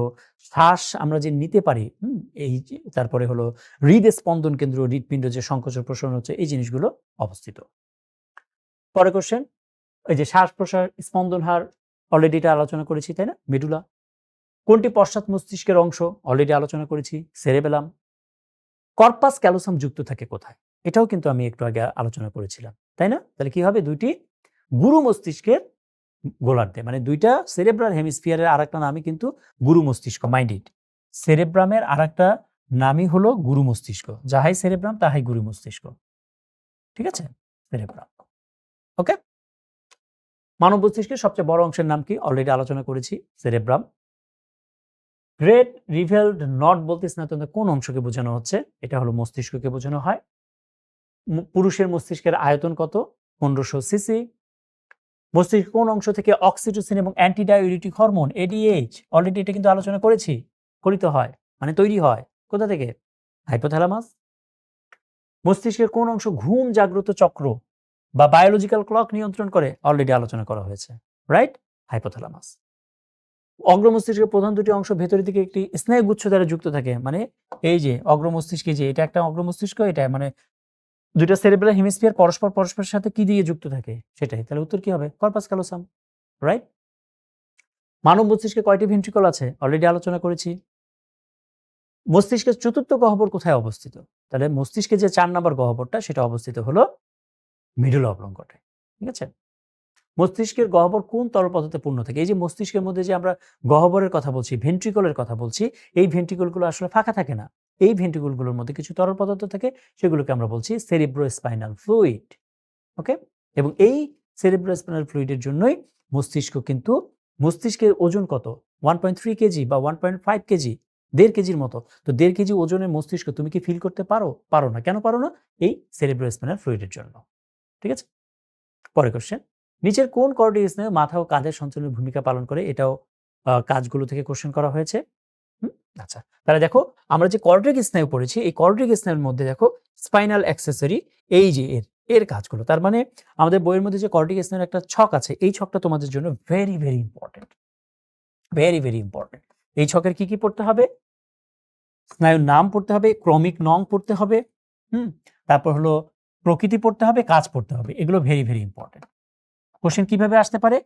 শ্বাস আমরা যে নিতে পারি, এই যে তারপরে হলো হৃদস্পন্দন কেন্দ্র, হৃৎপিণ্ড যে সংকোচন প্রসারণ হচ্ছে এই জিনিসগুলো অবস্থিত। পরের কোশ্চেন। এই যে শ্বাস প্রশ্বাস স্পন্দন হার অলরেডি এটা আলোচনা করেছি, তাই না? মেডুলা। কোনটি পশ্চাৎ মস্তিষ্কের অংশ? অলরেডি আলোচনা করেছি, সেরেবেলাম। কর্পাস ক্যালোসাম যুক্ত থাকে কোথায়? এটাও কিন্তু আমি একটু আগে আলোচনা করেছিলাম, তাই না? তাহলে কি হবে? দুইটি গুরু মস্তিষ্কের গোলার্ধে, মানে দুইটা সেরেব্রাল হেমিস্ফিয়ারের আরেকটা নামই কিন্তু গুরু মস্তিষ্ক। মাইন্ড ইট, সেরেব্রামের আরেকটা নামই হলো গুরু মস্তিষ্ক। যাহাই সেরেব্রাম তাহাই গুরু মস্তিষ্ক, ঠিক আছে? সেরেব্রাম। ওকে। মানব মস্তিষ্কের সবচেয়ে বড় অংশের নাম কি? অলরেডি আলোচনা করেছি, সেরেব্রাম। গ্রেট রিভেলড নট বলতে স্নাতক কোন অংশকে বোঝানো হচ্ছে? এটা হলো মস্তিষ্ককে বোঝানো হয়। পুরুষের মস্তিষ্কের আয়তন কত? 1500 সিসি। মস্তিষ্কের কোন অংশ থেকে অক্সিটোসিন এবং অ্যান্টিডাইউরেটিক হরমোন এডিএইচ, অলরেডি এটা কিন্তু আলোচনা করেছি, গঠিত হয়, মানে তৈরি হয় কোথা থেকে? হাইপোথ্যালামাস। মস্তিষ্কের কোন অংশ ঘুম জাগ্রত চক্র বা বায়োলজিক্যাল ক্লক নিয়ন্ত্রণ করে? অলরেডি আলোচনা করা হয়েছে, রাইট? হাইপোথ্যালামাস। অগ্রমস্তিষ্কের প্রধান দুটি অংশ ভেতরের দিকে একটি স্নায়ুগুচ্ছ দ্বারা যুক্ত থাকে, মানে এই যে অগ্রমস্তিষ্কে, যে এটা একটা অগ্রমস্তিষ্ক, এটা মানে দুইটা সেরেব্রাল হেমিস্ফিয়ার পরস্পরের সাথে কি দিয়ে যুক্ত থাকে সেটাই। তাহলে উত্তর কি হবে? Corpus callosum, right? মানব মস্তিষ্কে কয়টি ভেন্ট্রিকল আছে? অলরেডি আলোচনা করেছি। মস্তিষ্কের চতুর্থ গহ্বর কোথায় অবস্থিত? তাহলে মস্তিষ্কে যে 4 নম্বর গহ্বরটা সেটা অবস্থিত হলো মিডল অবলঙ্গটে, ঠিক আছে? মস্তিষ্কের গহ্বর কোন তরল পদার্থে পূর্ণ থাকে? এই যে মস্তিষ্কের মধ্যে যে আমরা গহ্বরের কথা বলছি, ভেন্ট্রিকলের কথা বলছি, এই ভেন্ট্রিকলগুলো আসলে ফাঁকা থাকে না। এই ভেন্ট্রিকলগুলোর মধ্যে কিছু তরল পদার্থ থাকে, সেগুলোকে আমরা বলছি সেরিব্রোস্পাইনাল ফ্লুইড। ওকে। এবং এই সেরিব্রোস্পাইনাল ফ্লুইডের জন্যই মস্তিষ্ক কিন্তু, মস্তিষ্কের ওজন কত? 1.3 কেজি বা 1.5 কেজি, 1.5 কেজির মতো। তো 1.5 কেজি ওজনের মস্তিষ্ক তুমি কি ফিল করতে পারো? পারো না। কেন পারো না? এই সেরিব্রোস্পাইনাল ফ্লুইডের জন্য, ঠিক আছে? পরের কোশ্চেন, নিচের কোন কর্টিক স্নায়ু মাথা ও কাঁধের সঞ্চালনের ভূমিকা পালন করে? এটাও কাজগুলো থেকে কোশ্চেন করা হয়েছে। আচ্ছা, তাহলে দেখো আমরা যে কর্টিক স্নায়ু পড়েছি, এই কর্টিক স্নায়ুর মধ্যে দেখো স্পাইনাল অ্যাক্সেসরি, এই যে এর কাজগুলো, তার মানে আমাদের বইয়ের মধ্যে যে কর্টিক স্নায়ুর একটা ছক আছে, এই ছকটা তোমাদের জন্য very very important, very very important. এই ছকের কি কি পড়তে হবে? স্নায়ুর নাম পড়তে হবে, ক্রমিক নং পড়তে হবে, তারপর হলো প্রকৃতি পড়তে হবে, কাজ পড়তে হবে। এগুলো ভেরি ভেরি ইম্পর্টেন্ট। কোশ্চেন কিভাবে আসতে পারে?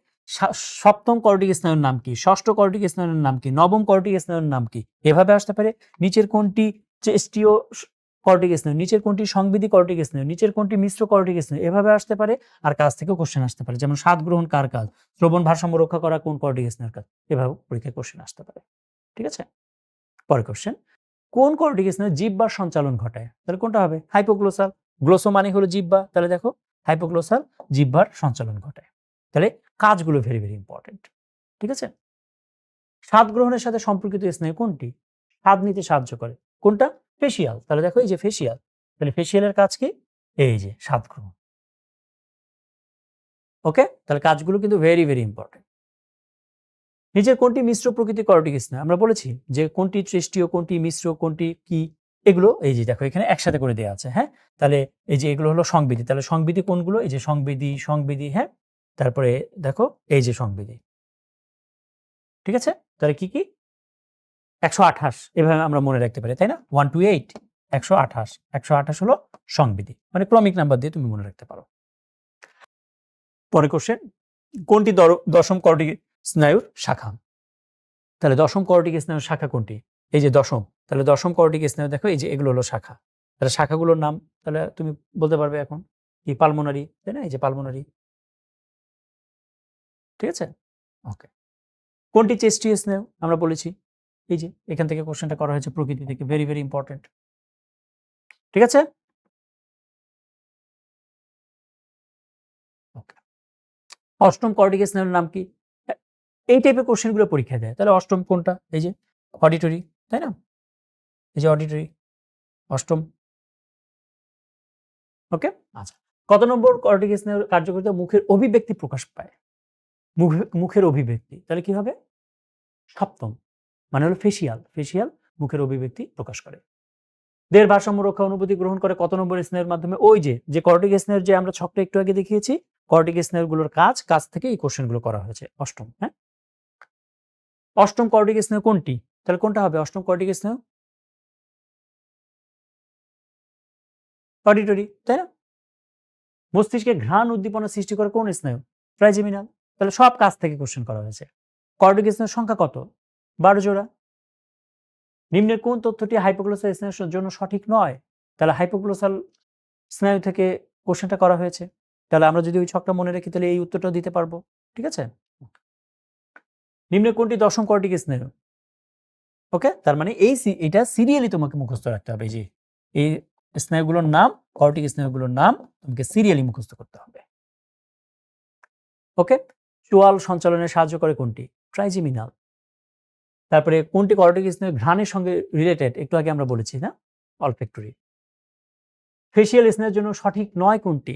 সপ্তম কর্টিক স্নায়ুর নাম কি? ষষ্ঠ কর্টিক স্নায়ুর নাম কি? নবম কর্টিক স্নায়ুর নাম কি? এভাবে আসতে পারে। নিচের কোনটি চেস্টীয় কর্টিক স্নায়ু? নিচের কোনটি সংবেদী কর্টিক স্নায়ু? নিচের কোনটি মিশ্র কর্টিক স্নায়ু? এভাবে আসতে পারে। আর কাজ থেকেও কোশ্চেন আসতে পারে, যেমন স্বাদ গ্রহণ কার কাজ? শ্রবণ ভারসাম্য রক্ষা করা কোন কর্টিক স্নায়ুর কাজ? এভাবে পরীক্ষায় কোশ্চেন আসতে পারে, ঠিক আছে? পরের কোশ্চেন, কোন কর্টিক স্নায়ু জিহ্বার সঞ্চালন ঘটায়? তাহলে কোনটা হবে? হাইপোগ্লোসাল। গ্লোসো মানে হলো জিহ্বা, তাহলে দেখো হাইপোগ্লোসাল জিহ্বার সঞ্চালন ঘটায়। তাহলে কাজগুলো ভেরি ভেরি ইম্পর্টেন্ট, ঠিক আছে? স্বাদ গ্রহণের সাথে সম্পর্কিত স্নায়ু কোনটি? স্বাদ নিতে সাহায্য করে কোনটা? ফেসিয়াল। তাহলে দেখো এই যে ফেসিয়াল, তাহলে ফেসিয়ালের কাজ কি? এই যে স্বাদ গ্রহণ। ওকে, তাহলে কাজগুলো কিন্তু ভেরি ভেরি ইম্পর্টেন্ট। নিচের কোনটি মিশ্র প্রকৃতির কর্টিক স্নায়ু? আমরা বলেছি যে কোনটি চেষ্টীয়, কোনটি মিশ্র, কোনটি কি, এগুলো এই যে দেখো এখানে একসাথে করে দেওয়া আছে। হ্যাঁ, তাহলে এই যে এগুলো হলো সংবেদী। তাহলে সংবেদী কোনগুলো? এই যে সংবেদী, সংবেদী, হ্যাঁ। তারপরে দেখো এই যে সংবেদী, ঠিক আছে? তাহলে কি কি? 128 এভাবে আমরা মনে রাখতে পারি, তাই না? 128 128 128 হলো সংবেদী, মানে ক্রমিক নাম্বার দিয়ে তুমি মনে রাখতে পারো। পরে কোশ্চেন, কোনটি দশম কর্টিক স্নায়ুর শাখা? তাহলে দশম কর্টিক স্নায়ুর শাখা কোনটি? এই যে দশম, তাহলে দশম কর্টিক স্নায়ু দেখো এই যে এগুলো হলো শাখা। তাহলে শাখাগুলোর নাম তাহলে তুমি বলতে পারবে এখন কি? পালমোনারি, তাই না? এই যে পালমোনারি, ঠিক আছে? ওকে। কোনটি চেস্টীয় স্নায়ু? আমরা বলেছি এই যে এখান থেকে কোশ্চেনটা করা হয়েছে প্রকৃতি থেকে, ভেরি ভেরি ইম্পর্টেন্ট, ঠিক আছে? ওকে। অষ্টম কর্টিক স্নায়ুর নাম কি? এই টাইপের কোশ্চেন গুলো পরীক্ষায় দেয়। তাহলে অষ্টম কোনটা? এই যে অডিটরি, তাই না? এই যে অডিটরি, অষ্টম। ওকে। আচ্ছা, কত নম্বর কর্টিক স্নায়ুর কার্যকারিতা মুখের অভিব্যক্তি প্রকাশ পায়? মুখের অভিব্যক্তি, তাহলে কি হবে? সপ্তম, মানে হলো ফেসিয়াল। ফেসিয়াল মুখের অভিব্যক্তি প্রকাশ করে। দেহের ভারসাম্য রক্ষা অনুভূতি গ্রহণ করে কত নম্বর স্নায়ুর মাধ্যমে? ওই যে কর্টিক স্নায়ুর যে আমরা ছকটা একটু আগে দেখিয়েছি, কর্টিক স্নায়ুগুলোর কাজ থেকে এই কোশ্চেনগুলো করা হয়েছে। অষ্টম, হ্যাঁ। অষ্টম কর্টিক স্নায়ু কোনটি? তাহলে কোনটা হবে অষ্টম কর্টিক স্নায়ু? অডিটরি, তাই না? মস্তিষ্কে ঘ্রাণ উদ্দীপনা সৃষ্টি করে কোন স্নায়ু? ট্রাইজেমিনাল। তাহলে সব কাছ থেকে কোশ্চেন করা হয়েছে। কর্টিক স্নায়ুর সংখ্যা কত? 12 জোড়া। নিম্নের কোন তথ্যটি হাইপোগ্লোসাল স্নায়ুর জন্য সঠিক নয়? তাহলে হাইপোগ্লোসাল স্নায়ু থেকে কোশ্চেনটা করা হয়েছে। তাহলে আমরা যদি ওই ছকটা মনে রাখি তাহলে এই উত্তরটাও দিতে পারবো। ঠিক আছে? নিম্নের কোনটি দশম কর্টিক স্নায়ু? ওকে, তার মানে এটা সিরিয়ালি তোমাকে মুখস্থ রাখতে হবে। যে এই স্নায়ুগুলোর নাম, কর্টিক স্নায়ুগুলোর নাম তোমাকে সিরিয়ালি মুখস্থ করতে হবে। ওকে, চোয়াল সঞ্চালনে সাহায্য করে কোনটি? ট্রাইজেমিনাল। তারপরে কোনটি কর্টিক স্নায়ু ঘ্রাণের সঙ্গে রিলেটেড? একটু আগে আমরা বলেছি না, অলফ্যাক্টরি। ফেসিয়াল স্নায়ুর জন্য সঠিক নয় কোনটি?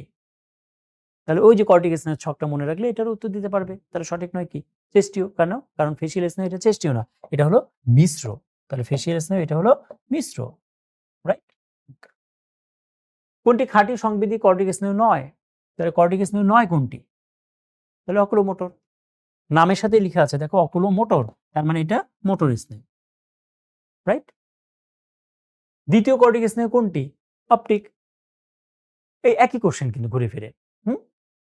তাহলে ওই যে কর্টিক স্নায়ুর ছকটা মনে রাখলে এটার উত্তর দিতে পারবে। তাহলে সঠিক নয় কি? চেস্টীয়। কেন? কারণ ফেসিয়াল স্নায়ু এটা চেস্টীয় না, এটা হলো মিশ্র। তাহলে ফেসিয়াল স্নায়ু এটা হলো মিশ্র, রাইট? কোনটি খাঁটি সংবেদী কর্টিক স্নায়ু নয়? তাহলে কর্টিক স্নায়ু নয় কোনটি? তাহলে অকুলোমোটর। নামের সাথে লেখা আছে দেখো অকুলোমোটর, তার মানে এটা মোটর স্নায়ু, রাইট? দ্বিতীয় কর্টিক স্নায়ু কোনটি? অপটিক। এই একই কোশ্চেন কিন্তু ঘুরে ফিরে।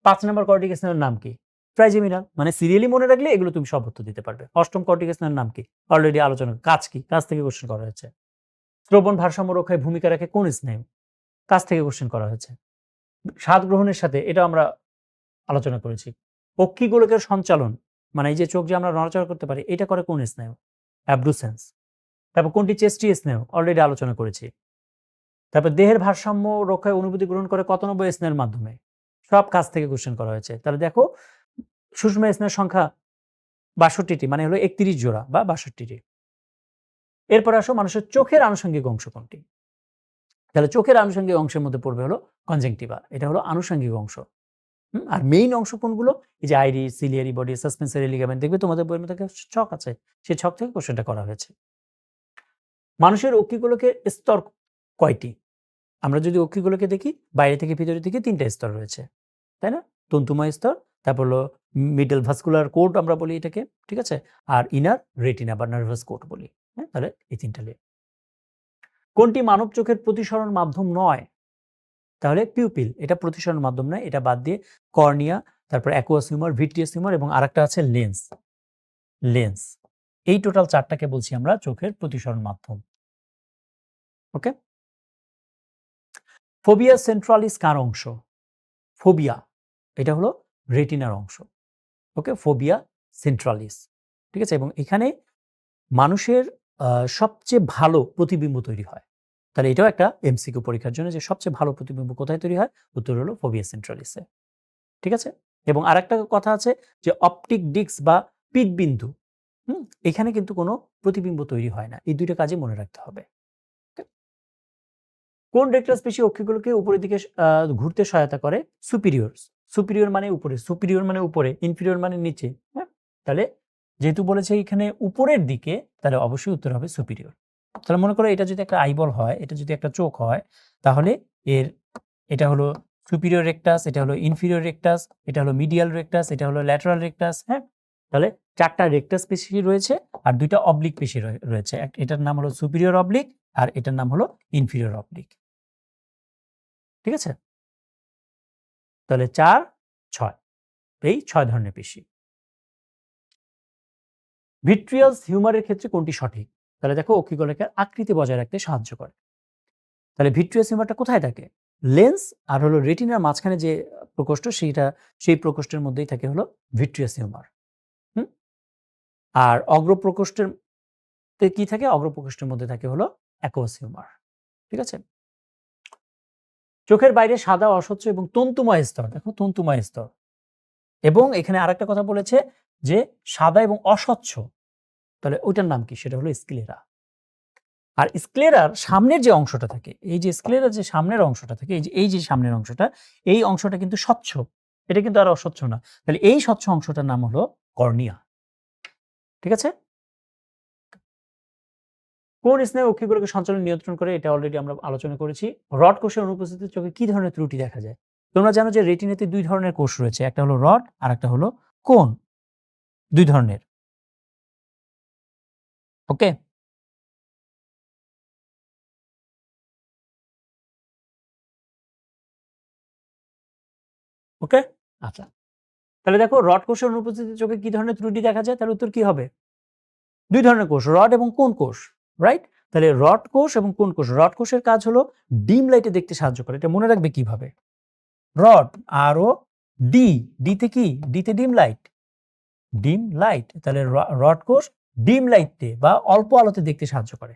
5 নম্বর কর্টিক স্নায়ুর নাম কি? ট্রাইজেমিনাল। মানে সিরিয়ালি মনে রাখলে এগুলো তুমি সব উত্তর দিতে পারবে। অষ্টম কর্টিক স্নায়ুর নাম কি? অলরেডি আলোচনা। কাজ কি? কাজ থেকে কোশ্চেন করা হয়েছে। শ্রবণ ভারসাম্য রক্ষায় ভূমিকা রাখে কোন স্নায়ু? কাজ থেকে কোশ্চেন করা হয়েছে। স্বাদ গ্রহণের সাথে এটা আমরা আলোচনা করেছি। অক্ষি গোলকের সঞ্চালন, মানে এই যে চোখ যে আমরা নড়াচড়া করতে পারি, এটা করে কোন স্নায়ু? অ্যাবডুসেন্স। তারপর কোনটি চেস্টীয় স্নায়ু? অলরেডি আলোচনা করেছি। তারপর দেহের ভারসাম্য রক্ষায় অনুভূতি গ্রহণ করে কত নম্বর স্নায়ুর মাধ্যমে? সব কাজ থেকে কোশ্চেন করা হয়েছে। তাহলে দেখো সুষম স্নায়ুর সংখ্যা ৬২টি, মানে হলো ৩১ জোড়া বা ৬২টি। এরপর আসো মানুষের চোখের আনুষঙ্গিক অংশ কোনটি? তাহলে চোখের আনুষঙ্গিক অংশের মধ্যে পড়বে হলো কনজাংটিভা, এটা হলো আনুষঙ্গিক অংশ। আর মেইন অংশ কোনগুলো? এই যে iris, ciliary body, suspensory ligament, দেখবে তোমাদের বইয়ের মধ্যে একটা ছক আছে, সেই ছক থেকে কোশ্চেনটা করা হয়েছে। মানুষের অক্ষিগোলকের স্তর কয়টি? আমরা যদি অক্ষিগোলকে দেখি, বাইরে থেকে ভিতরের দিকে ৩টা স্তর রয়েছে, তাই না? তন্তুময় স্তর, তারপর হলো মিডল ভাস্কুলার কোর্ট আমরা বলি এটাকে, ঠিক আছে? আর ইনার রেটিনা বা নার্ভাস কোর্ট বলি। হ্যাঁ, তাহলে এই ৩টা লেয়ার। কোনটি মানব চোখের প্রতিসরণ মাধ্যম নয়? তাহলে পিউপিল, এটা প্রতিসরণ মাধ্যম নয়, এটা বাদ দিয়ে কর্নিয়া, তারপর অ্যাকুয়াস হিউমার, ভিট্রিয়াস হিউমার এবং আরেকটা আছে লেন্স। লেন্স, এই টোটাল 4টাকে বলছি আমরা চোখের প্রতিসরণ মাধ্যম। ওকে, ফোবিয়া সেন্ট্রালিস কার অংশ? ফোবিয়া এটা হলো রেটিনার অংশ। ওকে, ফোবিয়া সেন্ট্রালিস, ঠিক আছে? এবং এখানে মানুষের সবচেয়ে ভালো প্রতিবিম্ব তৈরি হয়। তাহলে এটাও একটা এমসিকিউ পরীক্ষার জন্য, যে সবচেয়ে ভালো প্রতিবিম্ব কোথায় তৈরি হয়? উত্তর হলো ফোবিয়া সেন্ট্রালিসে, ঠিক আছে? এবং আরেকটা কথা আছে যে অপটিক ডিস্ক বা পিতবিন্দু, এখানে কিন্তু কোনো প্রতিবিম্ব তৈরি হয় না। এই 2টা কাজই মনে রাখতে হবে। কোন রেকটাস পেশি অক্ষিগুলোকে উপরের দিকে ঘুরতে সহায়তা করে? সুপিরিয়র। সুপিরিয়র মানে উপরে, সুপিরিয়র মানে উপরে, ইনফিরিয়র মানে নিচে। হ্যাঁ, তাহলে যেহেতু বলেছে এখানে উপরের দিকে, তাহলে অবশ্যই উত্তর হবে সুপিরিয়র। তাহলে মনে করো এটা যদি একটা আইবল হয়, এটা যদি একটা চোখ হয়, তাহলে এটা হলো সুপিরিয়র রেকটাস, এটা হলো ইনফিরিয়র রেকটাস, এটা হলো মিডিয়াল রেকটাস, এটা হলো ল্যাটারাল রেকটাস। হ্যাঁ, তাহলে 4টা রেকটাস পেশি রয়েছে আর 2টা অবলিক পেশি রয়েছে। এটার নাম হলো সুপিরিয়র অবলিক আর এটার নাম হলো ইনফিরিয়র অবলিক, ঠিক আছে? তাহলে 4, 6, এই 6 ধরনের পেশি। ভিট্রিয়াস হিউমারের ক্ষেত্রে কোনটি সঠিক? তাহলে দেখো অক্ষিগোলকের আকৃতি বজায় রাখতে সাহায্য করে। তাহলে ভিট্রিয়াস হিউমারটা কোথায় থাকে? লেন্স আর হলো রেটিনার মাঝখানে যে প্রকোষ্ঠ, সেই প্রকোষ্ঠের মধ্যেই থাকে হলো ভিট্রিয়াস হিউমার। হুম, আর অগ্রপ্রকোষ্ঠের কি থাকে? অগ্রপ্রকোষ্ঠের মধ্যে থাকে হলো অ্যাকুয়াস হিউমার, ঠিক আছে? চোখের বাইরে সাদা, অস্বচ্ছ এবং তন্তুময় স্তর, দেখো তন্তুময় স্তর। এবং এখানে আরেকটা কথা বলেছে যে সাদা এবং অস্বচ্ছ, তাহলে ওইটার নাম কি? সেটা হলো স্ক্লেরা। আর স্ক্লেরার সামনের যে অংশটা থাকে, এই যে স্ক্লেরার যে সামনের অংশটা থাকে, এই যে সামনের অংশটা, এই অংশটা কিন্তু স্বচ্ছ, এটা কিন্তু আর অস্বচ্ছ না। তাহলে এই স্বচ্ছ অংশটার নাম হলো কর্নিয়া, ঠিক আছে? কোন স্নায়ু অক্ষিগোলকের সঞ্চালন নিয়ন্ত্রণ করে? এটা অলরেডি আমরা আলোচনা করেছি। রড কোষের অনুপস্থিতিতে চোখে কি ধরনের ত্রুটি দেখা যায়? তোমরা জানো যে রেটিনাতে 2 ধরনের কোষ রয়েছে, একটা হলো রড আর একটা হলো কোন। 2 ধরনের। ওকে, ওকে, আচ্ছা। তাহলে দেখো রড কোষের অনুপস্থিতিতে চোখে কি ধরনের ত্রুটি দেখা যায়? তাহলে উত্তর কি হবে? দুই ধরনের কোষ, রড এবং কোন কোষ, রাইট? তাহলে রড কোষ এবং কোন কোষ। রড কোষের কাজ হলো ডিম লাইটে দেখতে সাহায্য করে। এটা মনে রাখবে কিভাবে? রড আর ও ডি, ডিতে কি? ডিতে ডিম লাইট, ডিম লাইট। তাহলে রড কোষ ডিম লাইটে বা অল্প আলোতে দেখতে সাহায্য করে।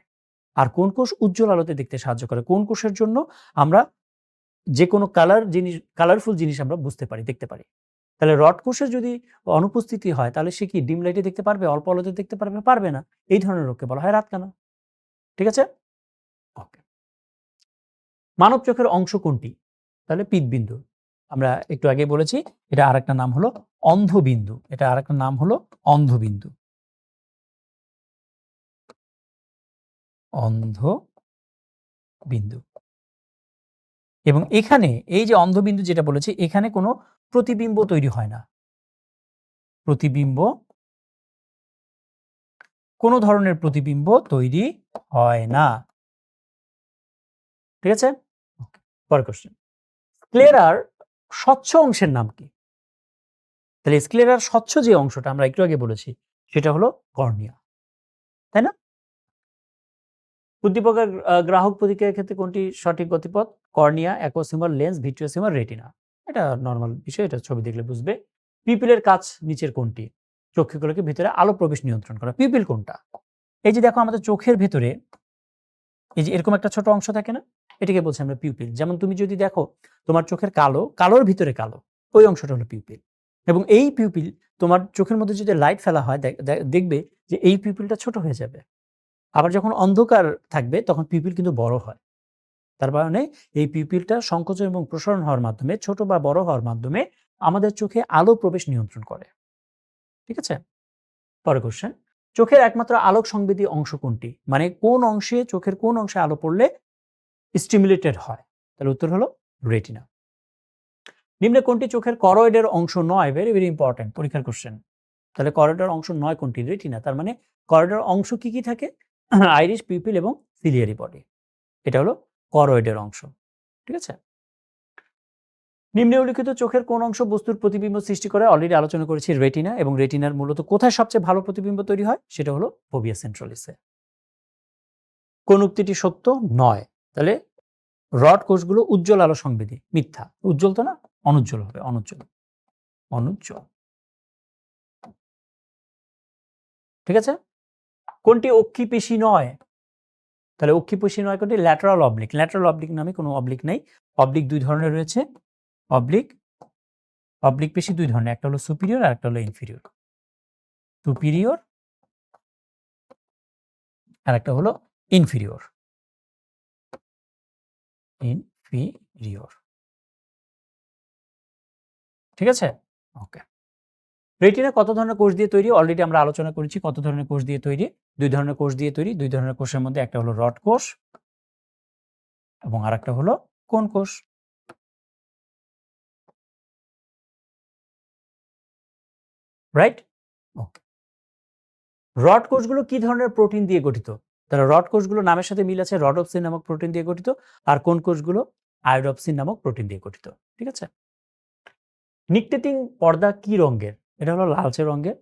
আর কোন কোষ উজ্জ্বল আলোতে দেখতে সাহায্য করে। কোন কোষের জন্য আমরা যে কোনো কালারফুল জিনিস আমরা বুঝতে পারি, দেখতে পারি। তাহলে রড কোষের যদি অনুপস্থিতি হয় তাহলে সে কি ডিম লাইটে দেখতে পারবে? অল্প আলোতে দেখতে পারবে? পারবে না। এই ধরনের রোগকে বলা হয় রাতকানা। ঠিক আছে? ওকে। মানব চোখের অংশ কোনটি? তাহলে পীতবিন্দু। আমরা একটু আগে বলেছি এটা আরেকটা নাম হলো অন্ধবিন্দু। এটা আরেকটা নাম হলো অন্ধবিন্দু। অন্ধবিন্দু। এবং এখানে এই যে অন্ধবিন্দু যেটা বলেছি, এখানে কোনো প্রতিবিম্ব তৈরি হয় না। প্রতিবিম্ব, কোনো ধরনের প্রতিবিম্ব তৈরি হয় না। ঠিক আছে? পরের কোশ্চেন। স্ক্লেরার স্বচ্ছ অংশের নাম কি? তাহলে স্ক্লেরার স্বচ্ছ যে অংশটা আমরা একটু আগে বলেছি সেটা হলো কর্নিয়া, তাই না? উদ্দীপকের গ্রাহক প্রতিক্রিয়ার ক্ষেত্রে কোনটি সঠিক গতিপথ? Cornea, aqueous humour lens, vitreous humour, retina. এটা নরমাল বিষয়, এটা ছবি দেখলে বুঝবে। পিপিলের কাজ নিচের কোনটি? চক্ষুগুলোকে ভিতরে আলো প্রবেশ নিয়ন্ত্রণ করা। পিপিল কোনটা? এই যে দেখো আমাদের চোখের ভেতরে এই যে এরকম একটা ছোট অংশ থাকে না, এটাকে বলছি আমরা পিউপিল। যেমন তুমি যদি দেখো তোমার চোখের কালোর ভিতরে কালো, ওই অংশটা হলো পিউপিল। এবং এই পিউপিল তোমার চোখের মধ্যে যদি লাইট ফেলা হয় দেখবে যে এই পিউপিলটা ছোট হয়ে যাবে। আবার যখন অন্ধকার থাকবে তখন পিউপিল কিন্তু বড় হয়। তার কারণে এই পিউপিলটা সংকোচন এবং প্রসারণ হওয়ার মাধ্যমে, ছোট বা বড় হওয়ার মাধ্যমে আমাদের চোখে আলো প্রবেশ নিয়ন্ত্রণ করে। ঠিক আছে? পরের কোশ্চেন। চোখের একমাত্র আলোক সংবেদী অংশ কোনটি? মানে কোন অংশে, চোখের কোন অংশে আলো পড়লে স্টিমুলেটেড হয়? তাহলে উত্তর হলো রেটিনা। নিম্নে কোনটি চোখের করয়েডের অংশ নয়? ভেরি ভেরি ইম্পর্টেন্ট, পরীক্ষার কোশ্চেন। তাহলে করয়েডের অংশ নয় কোনটি? রেটিনা। তার মানে করয়েডের অংশ কি কি থাকে? আইরিশ, পিউপিল এবং সিলিয়ারি বডি। এটা হলো করয়েডের অংশ। ঠিক আছে? নিম্নে উল্লিখিত চোখের কোন অংশ বস্তুর প্রতিবিম্ব সৃষ্টি করে? অলরেডি আলোচনা করেছি রেটিনা, এবং রেটিনার মূলত কোথায় সবচেয়ে ভালো প্রতিবিম্ব তৈরি হয়? সেটা হলো ফোভিয়া সেন্ট্রালিসে। কোন উক্তিটি সত্য নয়? তাহলে রড কোষগুলো উজ্জ্বল আলো সংবেদী। মিথ্যা। উজ্জ্বল তো না, অনুজ্জ্বল হবে, অনুজ্জ্বল, অনুজ্জ্বল। ঠিক আছে? কোনটি অক্ষিপেশী নয়? তাহলে অক্ষিপেশী নয় কোনটি? Lateral oblique. ল্যাটারাল অবলিক নামে কোনো অবলিক নেই। অবলিক দুই ধরনের রয়েছে। অবলিক পেশী দুই ধরনের, একটা হলো সুপিরিয়র আর একটা হলো ইনফিরিয়র। সুপিরিয়র আর একটা হলো ইনফিরিয়র। ইনফিরিয়র। ঠিক আছে? ওকে। রেটিনা কত ধরনের কোষ দিয়ে তৈরি? অলরেডি আমরা আলোচনা করেছি কত ধরনের কোষ দিয়ে তৈরি। দুই ধরনের কোষ দিয়ে তৈরি। দুই ধরনের কোষের মধ্যে একটা হলো রড কোষ এবং আরেকটা হলো কোন কোষ? রাইট? ওকে। রড কোষগুলো কি ধরনের প্রোটিন দিয়ে গঠিত? তাহলে রড কোষগুলো নামের সাথে মিল আছে, রডোপ্সিন নামক প্রোটিন দিয়ে গঠিত। আর কোন কোষগুলো? আয়োডোপ্সিন নামক প্রোটিন দিয়ে গঠিত। ঠিক আছে? নিকটেটিং পর্দা কি রঙের? এটা হলো লালচে রঙের।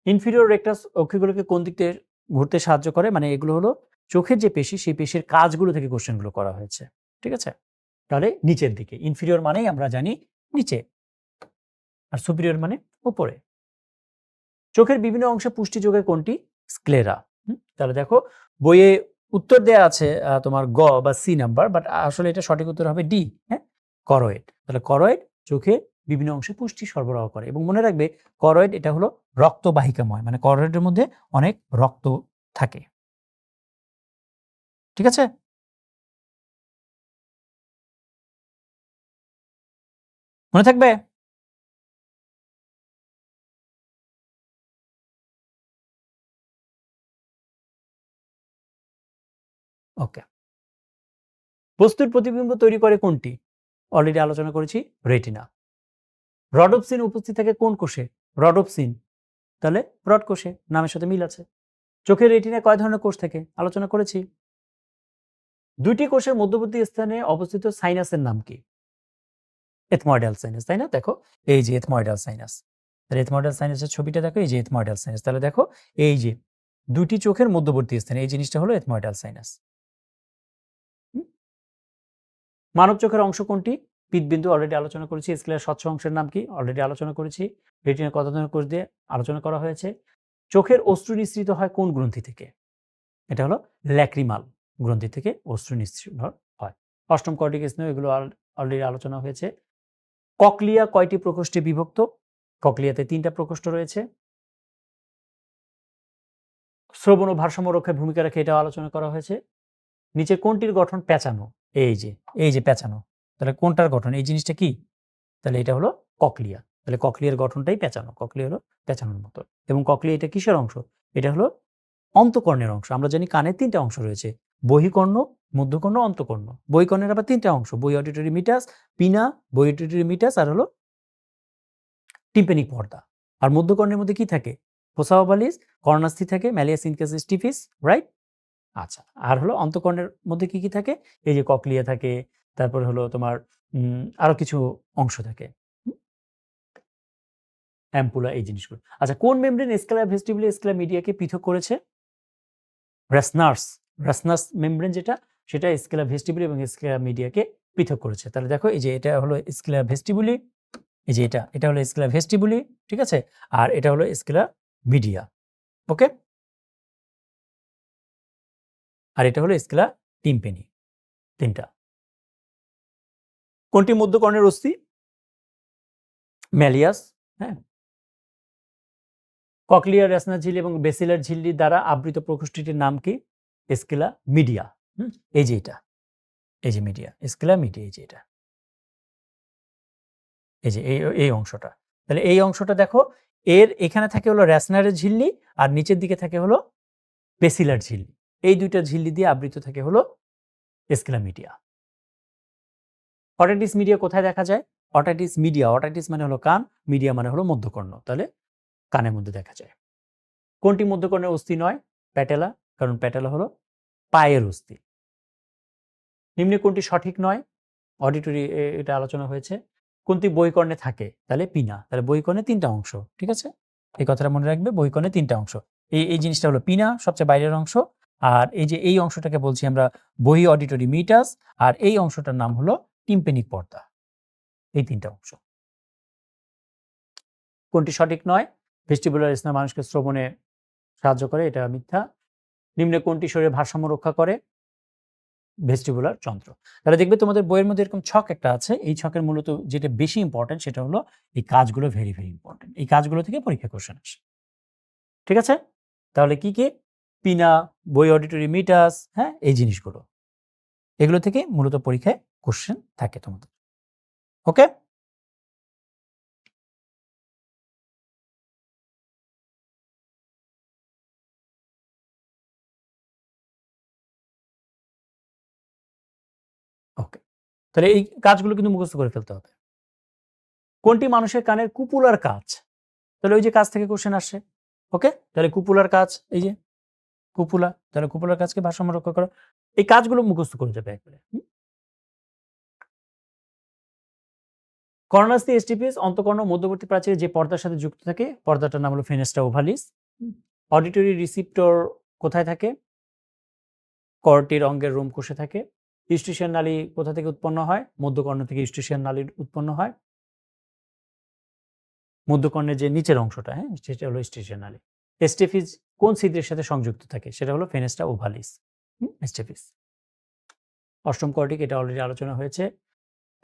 ইনফিরিয়র রেকটাস অক্ষিগুলোকে কোন দিক দিয়ে ঘুরতে সাহায্য করে? মানে এগুলো হলো চোখের যে পেশি, সেই পেশির কাজগুলো থেকে কোশ্চেনগুলো করা হয়েছে। ঠিক আছে? তাহলে নিচের দিকে। ইনফিরিয়র মানেই আমরা জানি নিচে, আর সুপিরিয়র মানে উপরে। চোখের বিভিন্ন অংশে পুষ্টি যোগায় কোনটি? স্ক্লেরা। তাহলে দেখো বইয়ে উত্তর দেয়া আছে তোমার গ বা সি নাম্বার, বাট আসলে এটা সঠিক উত্তর হবে ডি। হ্যাঁ, করয়েড। তাহলে করয়েড চোখে বিভিন্ন অংশে পুষ্টি সরবরাহ করে। এবং মনে রাখবে করয়েড এটা হলো রক্তবাহিকাময়, মানে করয়েডের মধ্যে অনেক রক্ত থাকে। ঠিক আছে? মনে থাকবে? ওকে। বস্তুর প্রতিবিম্ব তৈরি করে কোনটি? অলরেডি আলোচনা করেছি রেটিনা। রডোপ্সিন উপস্থিত থাকে কোন কোষে? রডোপ্সিন। তাহলে রড কোষে, নামের সাথে মিল আছে। চোখের রেটিনায় কয় ধরনের কোষ থাকে? আলোচনা করেছি। দুইটি কোষের মধ্যবর্তী স্থানে অবস্থিত সাইনাসের নাম কি? এথময়েডাল সাইনাস, তাই না? দেখো এই যে এথময়েডাল সাইনাস, তাহলে এথময়েডাল সাইনাসের ছবিটা দেখো, এই যে এথময়েডাল সাইনাস, তাহলে দেখো এই যে দুটি চোখের মধ্যবর্তী স্থানে এই জিনিসটা হলো এথময়েডাল সাইনাস। মানব চোখের অংশ কোনটি? পিতবিন্দু অলরেডি আলোচনা করেছি। স্ক্লেরার স্বচ্ছ অংশের নাম কি? অলরেডি আলোচনা করেছি। রেটিনা কত ধরনের কোষ দিয়ে আলোচনা করা হয়েছে। চোখের অশ্রু নিঃসৃত হয় কোন গ্রন্থি থেকে? এটা হলো ল্যাক্রিমাল গ্রন্থি থেকে অশ্রু নিঃসৃত হয়। অষ্টম কর্টিক স্নেহ, এগুলো অলরেডি আলোচনা হয়েছে। ককলিয়া কয়টি প্রকোষ্ঠে বিভক্ত? ককলিয়াতে 3টা প্রকোষ্ঠ রয়েছে। শ্রবণ ও ভারসাম্য রক্ষায় ভূমিকা রাখে, এটাও আলোচনা করা হয়েছে। নিচে কোনটির গঠন পেঁচানো? এই যে পেঁচানো, তাহলে কোনটার গঠন? এই জিনিসটা কি? তাহলে এটা হলো ককলিয়া। তাহলে ককলিয়ার গঠনটাই পেঁচানো, ককলিয়া হলো পেঁচানোর মতো। এবং ককলিয়া এটা কিসের অংশ? এটা হলো অন্তঃকর্ণের অংশ। আমরা জানি কানের 3টা অংশ রয়েছে, বহিকর্ণ, মধ্যকর্ণ, অন্তঃকর্ণ। বহিকর্ণের আবার 3টা অংশ, বহি অডিটরি মিটাস, পিনা, বহি অডিটরি মিটাস আর হলো টিম্প্যানিক পর্দা। আর মধ্যকর্ণের মধ্যে কি থাকে? ফোসা ওভালিস, কর্নাস্থি থাকে, ম্যালিয়াস ইনকাসিস স্টিফিস, রাইট? আচ্ছা, আর হলো অন্তঃকর্ণের মধ্যে কি কি থাকে? এই যে ককলিয়া থাকে, তারপর হলো তোমার আরো কিছু অংশ থাকে, অ্যাম্পুলা, এই জিনিসগুলো। আচ্ছা, কোন মেমব্রেন স্কেলা ভেস্টিবুলি স্কেলা মিডিয়াকে পৃথক করেছে? রাসনার্স, রাসনার্স মেমব্রেন যেটা, সেটা স্কেলা ভেস্টিবুলি এবং স্কেলা মিডিয়াকে পৃথক করেছে। তাহলে দেখো এই যে এটা হলো স্কেলা ভেস্টিবুলি, এই যে এটা হলো স্কেলা ভেস্টিবুলি, ঠিক আছে? আর এটা হলো স্কেলা মিডিয়া, ওকে? আর এটা হলো স্কেলা টিম্পেনি, 3টা। কোনটি মধ্যকর্ণের অস্থি? ম্যালিয়াস, হ্যাঁ। ককলিয়ার রেসনার ঝিল্লি এবং বেসিলার ঝিল্লি দ্বারা আবৃত প্রকোষ্ঠটির নাম কি? Scala media. এই যে এটা, এই যে মিডিয়া, স্কেলা মিডিয়া, এই যে এটা, এই যে এই অংশটা। তাহলে এই অংশটা দেখো, এর এখানে থাকে হলো রেসনারের ঝিল্লি আর নিচের দিকে থাকে হলো বেসিলার ঝিল্লি। এই দুইটা ঝিল্লি দিয়ে আবৃত থাকে হলো স্কেলা মিডিয়া। অটাইটিস মিডিয়া কোথায় দেখা যায়? অটাইটিস মিডিয়া, অটাইটিস মানে হলো কান, মিডিয়া মানে হলো মধ্যকর্ণ, তাহলে কানের মধ্যে দেখা যায়। কোনটি মধ্যকর্ণের অস্থি নয়? প্যাটেলা, কারণ প্যাটেলা হলো পায়ের অস্থি। নিম্নে কোনটি সঠিক নয়? অডিটরি, এটা আলোচনা হয়েছে। কোনটি বহিকর্ণে থাকে? তাহলে পিনা। তাহলে বহিকর্ণে 3টা অংশ, ঠিক আছে? এই কথাটা মনে রাখবে, বহিকর্ণে 3টা অংশ। এই জিনিসটা হলো পিনা, সবচেয়ে বাইরের অংশ। আর এই যে এই অংশটাকে বলছি আমরা বহি অডিটরি মিটাস, আর এই অংশটার নাম হলো টিম্পেনিক পর্দা। এই 3টা অংশ। কোনটি সঠিক নয়? ভেস্টিবুলার স্নায়ু মানুষকে শ্রবণে সাহায্য করে, এটা মিথ্যা। নিম্নে কোনটি শরীরের ভারসাম্য রক্ষা করে? ভেস্টিবুলার যন্ত্র। তাহলে দেখবে তোমাদের বইয়ের মধ্যে এরকম ছক একটা আছে, এই ছকের মূলত যেটা বেশি ইম্পর্টেন্ট সেটা হলো এই কাজগুলো ভেরি ভেরি ইম্পর্টেন্ট। এই কাজগুলো থেকে পরীক্ষা কোশ্চেন আসে, ঠিক আছে? তাহলে কি কি? পিনা, বই অডিটরি মিটাস, হ্যাঁ, এই জিনিসগুলো, এগুলো থেকে মূলত পরীক্ষায় কোশ্চেন থাকে তোমাদের, ওকে? ওকে, তাহলে এই কাজগুলো কিন্তু মুখস্থ করে ফেলতে হবে। কোনটি মানুষের কানের কুপুলার কাজ? তাহলে ওই যে কাজ থেকে কোশ্চেন আসে, ওকে? তাহলে কুপুলার কাজ, এই যে কুপুলা, তাহলে কুপুলার কাজকে ভারসাম্য রক্ষা করা, এই কাজগুলো মুখস্থ করে যাবে একবারে। কর্নাসি এস্টিপিস অন্তঃকর্ণ মধ্যবর্তী প্রাচীরে যে পর্দার সাথে যুক্ত থাকে, পর্দাটার নাম হলো ফেনেস্টা ওভালিস। অডিটরি রিসিপ্টর কোথায় থাকে? কর্টির অঙ্গের রোম কোষে থাকে। ইউস্টিশিয়ান নালী কোথা থেকে উৎপন্ন হয়? মধ্যকর্ণ থেকে ইউস্টিশিয়ান নালী উৎপন্ন হয়। মধ্যকর্ণের যে নিচের অংশটা, হ্যাঁ, সেটা হলো ইউস্টিশিয়ান নালী। স্টেফিস কোন ছিদ্রের সাথে সংযুক্ত থাকে? সেটা হলো ফেনেস্টা ওভালিস, স্টেফিস। অষ্টম কর্টিক, এটা অলরেডি আলোচনা হয়েছে।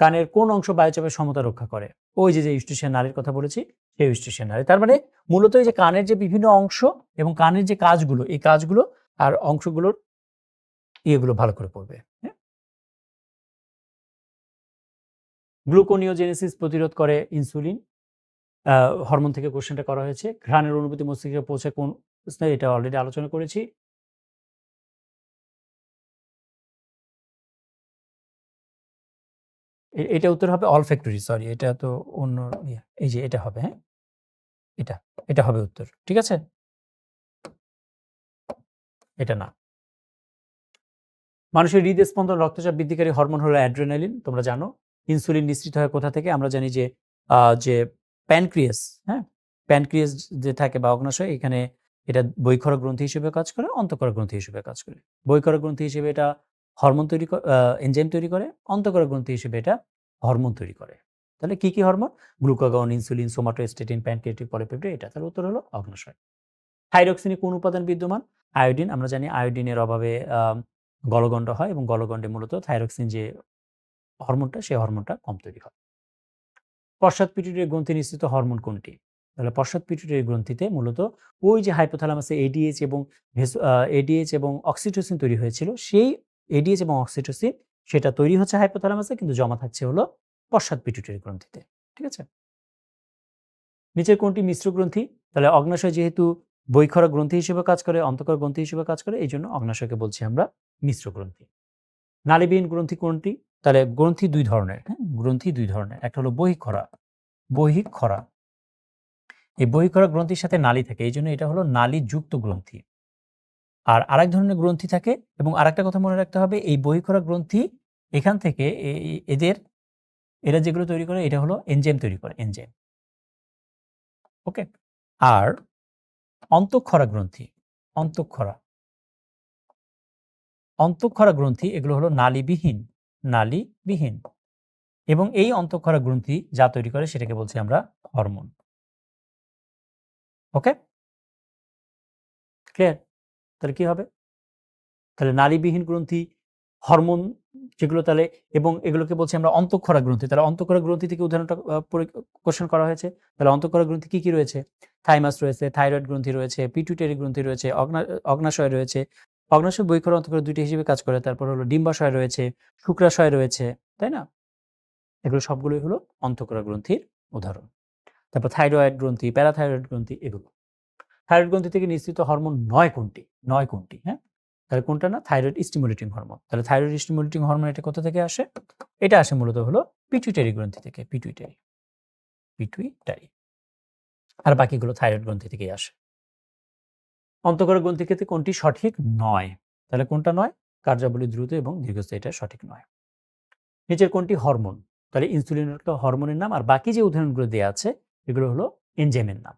কানের কোন অংশ বায়ুচাপের সমতা রক্ষা করে? ওই যে ইউস্টিশিয়ান নালীর কথা বলেছি, সেই ইউস্টিশিয়ান নালী। তার মানে মূলত এই যে কানের যে বিভিন্ন অংশ এবং কানের যে কাজগুলো, এই কাজগুলো আর অংশগুলোর ইয়েগুলো ভালো করে পড়বে, হ্যাঁ? গ্লুকোনিওজেনেসিস প্রতিরোধ করে ইনসুলিন, হরমোন থেকে কোশ্চেনটা করা হয়েছে। ঘ্রাণের অনুভূতি মস্তিষ্কে পৌঁছে কোন স্নায়ু? এটা অলরেডি আলোচনা করেছি। এটা উত্তর হবে অলফ্যাক্টরি, সরি, এটা তো অন্য ইয়ে। এই যে এটা হবে, হ্যাঁ, এটা এটা হবে উত্তর, ঠিক আছে? এটা না। মানুষের হৃদস্পন্দন রক্তচাপ বৃদ্ধিকারী হরমোন হলো অ্যাড্রেনালিন, তোমরা জানো। ইনসুলিন নিঃসৃত হয় কোথা থেকে? আমরা জানি যে যে প্যানক্রিয়াস, হ্যাঁ? প্যানক্রিয়াস যে থাকে বা অগ্নাশয়, এখানে এটা বহিঃক্ষরক গ্রন্থি হিসেবে কাজ করে, অন্তঃক্ষরক গ্রন্থি হিসেবে কাজ করে। বহিঃক্ষরক গ্রন্থি হিসেবে এটা হরমোন তৈরি এনজাইম তৈরি করে, অন্তঃক্ষরক গ্রন্থি হিসেবে এটা হরমোন তৈরি করে। তাহলে কি hormone? Glucagon, insulin, somatostatin, pancreatic polypeptide, এটা। তাহলে উত্তর হলো অগ্নাশয়। থাইরক্সিনে কোন উপাদান বিদ্যমান? আয়োডিন। আমরা জানি আয়োডিনের অভাবে গলগণ্ড হয় এবং গলগণ্ডে মূলত থাইরক্সিন যে হরমোনটা, সেই হরমোনটা কম তৈরি হয়। পশ্চাৎ পিটুইটারি গ্রন্থি নিঃসৃত হরমোন কোনটি? তাহলে পশ্চাৎ পিটুইটারি গ্রন্থিতে মূলত ওই যে হাইপোথ্যালামাসে এডিএইচ এবং অক্সিটোসিন তৈরি হয়েছিল, সেই এডিএইচ এবং অক্সিটোসিন সেটা তৈরি হচ্ছে হাইপোথ্যালামাসে, কিন্তু জমা থাকছে হলো পশ্চাৎ পিটুইটারি গ্রন্থিতে। ঠিক আছে? নিচের কোনটি মিশ্র গ্রন্থি? তাহলে অগ্নাশয় যেহেতু বহিঃক্ষরক গ্রন্থি হিসেবে কাজ করে, অন্তঃক্ষরক গ্রন্থি হিসেবে কাজ করে, এই জন্য অগ্নাশয়কে বলছি আমরা মিশ্র গ্রন্থি। নালীবিহীন গ্রন্থি কোনটি? তাহলে গ্রন্থি দুই ধরনের, হ্যাঁ? গ্রন্থি দুই ধরনের। একটা হলো বহিঃক্ষরা। এই বহিঃক্ষরা গ্রন্থির সাথে নালী থাকে, এই জন্য এটা হলো নালীযুক্ত গ্রন্থি। আর আরেক ধরনের গ্রন্থি থাকে, এবং আরেকটা কথা মনে রাখতে হবে, এই বহিঃক্ষরা গ্রন্থি এখান থেকে এরা যেগুলো তৈরি করে, এটা হলো এনজাইম তৈরি করে, এনজাইম। ওকে। আর অন্তঃক্ষরা গ্রন্থি, অন্তঃক্ষরা গ্রন্থি এগুলো হলো নালীবিহীন, এবং এই অন্তঃক্ষরা গ্রন্থি যা তৈরি করে সেটাকে বলছি আমরা হরমোন। ওকে, ক্লিয়ার? তাহলে কি হবে? তাহলে নালীবিহীন গ্রন্থি, হরমোন যেগুলো, তাহলে, এবং এগুলোকে বলছি আমরা অন্তঃক্ষরা গ্রন্থি। তাহলে অন্তঃক্ষরা গ্রন্থি থেকে উদাহরণটা কোশ্চেন করা হয়েছে। তাহলে অন্তঃক্ষরা গ্রন্থি কি রয়েছে? থাইমাস রয়েছে, থাইরয়েড গ্রন্থি রয়েছে, পিটুইটারি গ্রন্থি রয়েছে, অগ্নাশয় রয়েছে। অগ্নাশয়, বহিঃক্ষরা, অন্তঃক্ষরা দুইটি হিসেবে কাজ করে। তারপর হলো ডিম্বাশয় রয়েছে, শুক্রাশয় রয়েছে, তাই না? এগুলো সবগুলোই হলো অন্তঃক্ষরা গ্রন্থির উদাহরণ। তারপর থাইরয়েড গ্রন্থি, প্যারাথাইরয়েড গ্রন্থি, এগুলো। থাইরয়েড গ্রন্থি থেকে নিঃসৃত হরমোন 9 কোনটি, হ্যাঁ? তাহলে কোনটা না? Thyroid stimulating hormone. তাহলে থাইরয়েড স্টিমুলেটিং হরমোন এটা কোথা থেকে আসে? এটা আসে মূলত হলো পিটুইটারি গ্রন্থি থেকে, পিটুইটারি। আর বাকিগুলো থাইরয়েড গ্রন্থি থেকেই আসে। অন্তঃক্ষরা গ্রন্থির ক্ষেত্রে কোনটি সঠিক নয়? তাহলে কোনটা নয়? কার্যাবলী দ্রুত এবং দীর্ঘস্থায়ী, এটা সঠিক নয়। নিচের কোনটি হরমোন? তাহলে ইনসুলিন একটা হরমোনের নাম, আর বাকি যে উদাহরণগুলো দেওয়া আছে এগুলো হলো এনজাইমের নাম।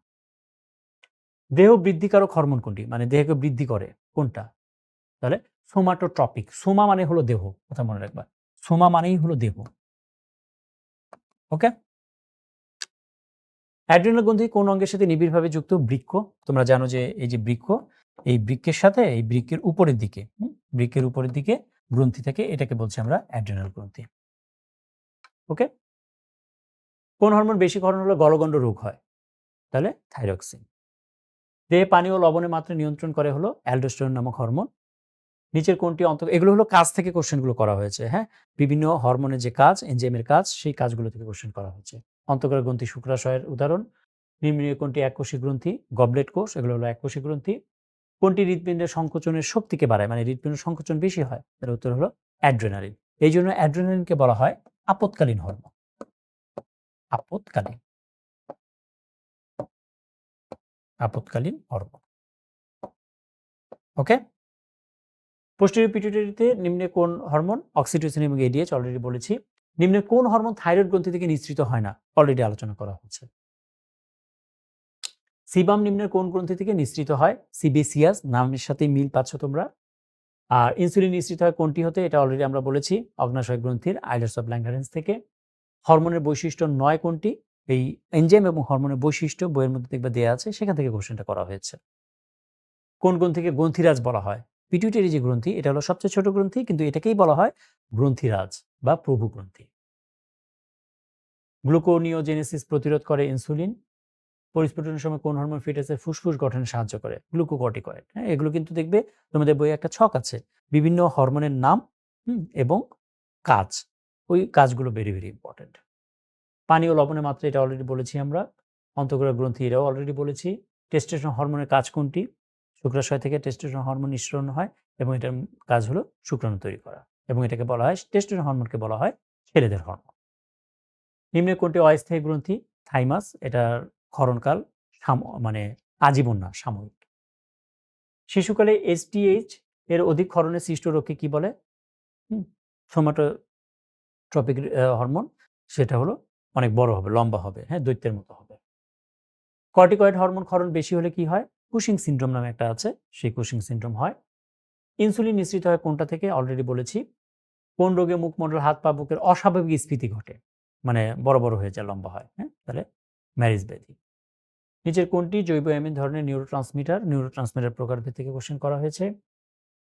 দেহ বৃদ্ধিকারক হরমোন কোনটি? মানে দেহকে বৃদ্ধি করে, কোনটা? তাহলে সোমাটোট্রপিক। সোমা মানে হলো দেহ, কথা মনে রাখবা। সোমা মানেই হলো দেহ। ওকে। অ্যাড্রিনাল গ্রন্থি কোন অঙ্গের সাথে নিবিড়ভাবে যুক্ত? বৃক্ক। তোমরা জানো যে এই যে বৃক্ক, এই বৃক্কের সাথে, এই বৃক্কের উপরের দিকে, বৃক্কের উপরের দিকে গ্রন্থি থাকে, এটাকে বলছি আমরা অ্যাড্রিনাল গ্রন্থি। ওকে। কোন হরমোন বেশি ক্ষরণ হলে গলগণ্ড রোগ হয়? তাহলে থাইরক্সিন। দেহে পানি ও লবণের মাত্রা নিয়ন্ত্রণ করে হলো অ্যালডোস্টেরন নামক হরমোন। নিচের কোনটি এগুলো হলো কাজ থেকে কোশ্চেনগুলো করা হয়েছে, হ্যাঁ? বিভিন্ন হরমোনের যে কাজ, এনজাইমের কাজ, সেই কাজগুলো থেকে কোশ্চেন করা হয়েছে। অন্তঃক্ষরা গ্রন্থি শুক্রাশয়ের উদাহরণ। নিম্নে কোনটি এককোষী গ্রন্থি? গবলেট কোষ, এগুলো হলো এককোষী গ্রন্থি। কোনটি হৃৎপিণ্ডের সংকোচনের শক্তিকে বাড়ায়, মানে হৃৎপিণ্ডের সংকোচন বেশি হয়? এর উত্তর হলো অ্যাড্রেনালিন। এই জন্য অ্যাড্রেনালিনকে বলা হয় আপৎকালীন হরমোন। আপৎকালীন হরমোন। ওকে। পোস্টেরিয়র পিটুইটারিতে নিম্নে কোন হরমোন? অক্সিটোসিন এবং এডিএইচ, অলরেডি বলেছি। নিম্নে কোন হরমোন থাইরয়েড গ্রন্থি থেকে নিঃসৃত হয় না? অলরেডি আলোচনা করা হয়েছে। সিবাম নিম্নের কোন গ্রন্থি থেকে নিঃসৃত হয়? সিবেসিয়াস, নামের সাথে মিল পাচ্ছ তোমরা। আর ইনসুলিন নিঃসৃত হয় কোনটি হতে? এটা অলরেডি আমরা বলেছি, অগ্নাশয় গ্রন্থির আইলার্স অফ ল্যাঙ্গারেন্স থেকে। হরমোনের বৈশিষ্ট্য 9 কোনটি? এই এনজাইম এবং হরমোনের বৈশিষ্ট্য বইয়ের মধ্যে দেখবে দেয়া আছে, সেখান থেকে কোশ্চেনটা করা হয়েছে। কোন গ্রন্থিকে গ্রন্থিরাজ বলা হয়? পিটুইটারি যে গ্রন্থি, এটা হলো সবচেয়ে ছোট গ্রন্থি, কিন্তু এটাকেই বলা হয় গ্রন্থিরাজ বা প্রভু গ্রন্থি। গ্লুকোনিওজেনেসিস প্রতিরোধ করে ইনসুলিন। পরিস্ফুটনের সময় কোন হরমোন ফিটাসের ফুসফুস গঠনে সাহায্য করে? গ্লুকোকর্টিকয়েড। হ্যাঁ, এগুলো কিন্তু দেখবে তোমাদের বইয়ে একটা ছক আছে, বিভিন্ন হরমোনের নাম এবং কাজ। ওই কাজগুলো ভেরি ভেরি ইম্পর্টেন্ট। পানি ও লবণের মাত্রা, এটা অলরেডি বলেছি আমরা। অন্তঃক্ষরা গ্রন্থি, এটাও অলরেডি বলেছি। টেস্টোস্টেরন হরমোনের কাজ কোনটি? শুক্রাশয় থেকে টেস্টোস্টেরন হরমোন নিঃসরণ হয়, এবং এটার কাজ হলো শুক্রাণু তৈরি করা, এবং এটাকে বলা হয়, টেস্টোস্টেরন হরমোনকে বলা হয় ছেলেদের হরমোন। নিম্নে কোনটি অস্থায়ী গ্রন্থি? থাইমাস, এটার ক্ষরণকাল মানে আজীবন না, সাময়িক। শিশুকালে এসটিএইচ এর অধিক ক্ষরণে সৃষ্ট রোগকে কি বলে? Somatotropic hormone. সেটা হলো অনেক বড় হবে, লম্বা হবে, হ্যাঁ, দৈত্যের মতো হবে। কর্টিকয়েড হরমোন ক্ষরণ বেশি হলে কি হয়? কুশিং সিনড্রোম নামে একটা আছে, সেই কুশিং সিনড্রোম হয়। ইনসুলিন নিঃসৃত হয় কোনটা থেকে? অলরেডি বলেছি। কোন রোগে মুখমণ্ডল, হাত, পা, বুকের অস্বাভাবিক স্ফীতি ঘটে? মানে বড়, বড় হয়ে যায়, লম্বা হয়, হ্যাঁ? তাহলে ম্যারিজ ব্যাধি। নিচের কোনটি জৈব অ্যামিন ধরনের নিউরোট্রান্সমিটার? নিউরোট্রান্সমিটার প্রকারভেদ থেকে কোশ্চেন করা হয়েছে।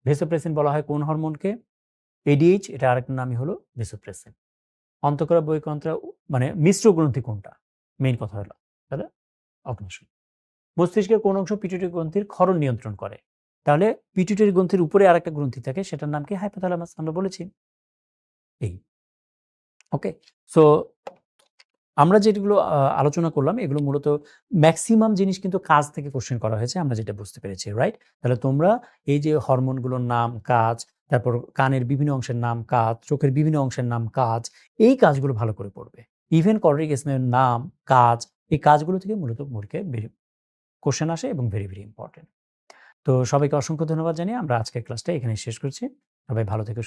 ভেসোপ্রেসিন বলা হয় কোন হরমোনকে? এডিএইচ, এটা আরেকটা নামই হলো ভেসোপ্রেসিন। অন্তঃকরা বহিঃকন্ত্রা মানে মিশ্র গ্রন্থি কোনটা? মেইন কথা হলো, তাহলে অগ্নাশয়। মস্তিষ্কের কোন অংশ পিটুইটারি গ্রন্থির ক্ষরণ নিয়ন্ত্রণ করে? তাহলে পিটুইটারি গ্রন্থির উপরে আরেকটা গ্রন্থি থাকে, সেটার নাম কি? হাইপোথ্যালামাস, আমরা বলেছি। এই, ওকে। সো আমরা যেগুলো আলোচনা করলাম এগুলো মূলত ম্যাক্সিমাম জিনিস কিন্তু কাজ থেকে কোশ্চেন করা হয়েছে, আমরা যেটা বুঝতে পেরেছি, রাইট? তাহলে তোমরা এই যে হরমোনগুলোর নাম, কাজ, তারপর কানের বিভিন্ন অংশের নাম, কাজ, চোখের বিভিন্ন অংশের নাম, কাজ, এই কাজগুলো ভালো করে পড়বে। ইভেন কর্ডিক স্নায়ুর নাম, কাজ, এই কাজগুলো থেকে মূলত পরীক্ষায় কোশ্চেন আসে এবং ভেরি, ভেরি ইম্পর্টেন্ট। তো সবাইকে অসংখ্য ধন্যবাদ জানিয়ে আমরা আজকের ক্লাসটা এখানেই শেষ করছি। সবাই ভালো থেকো।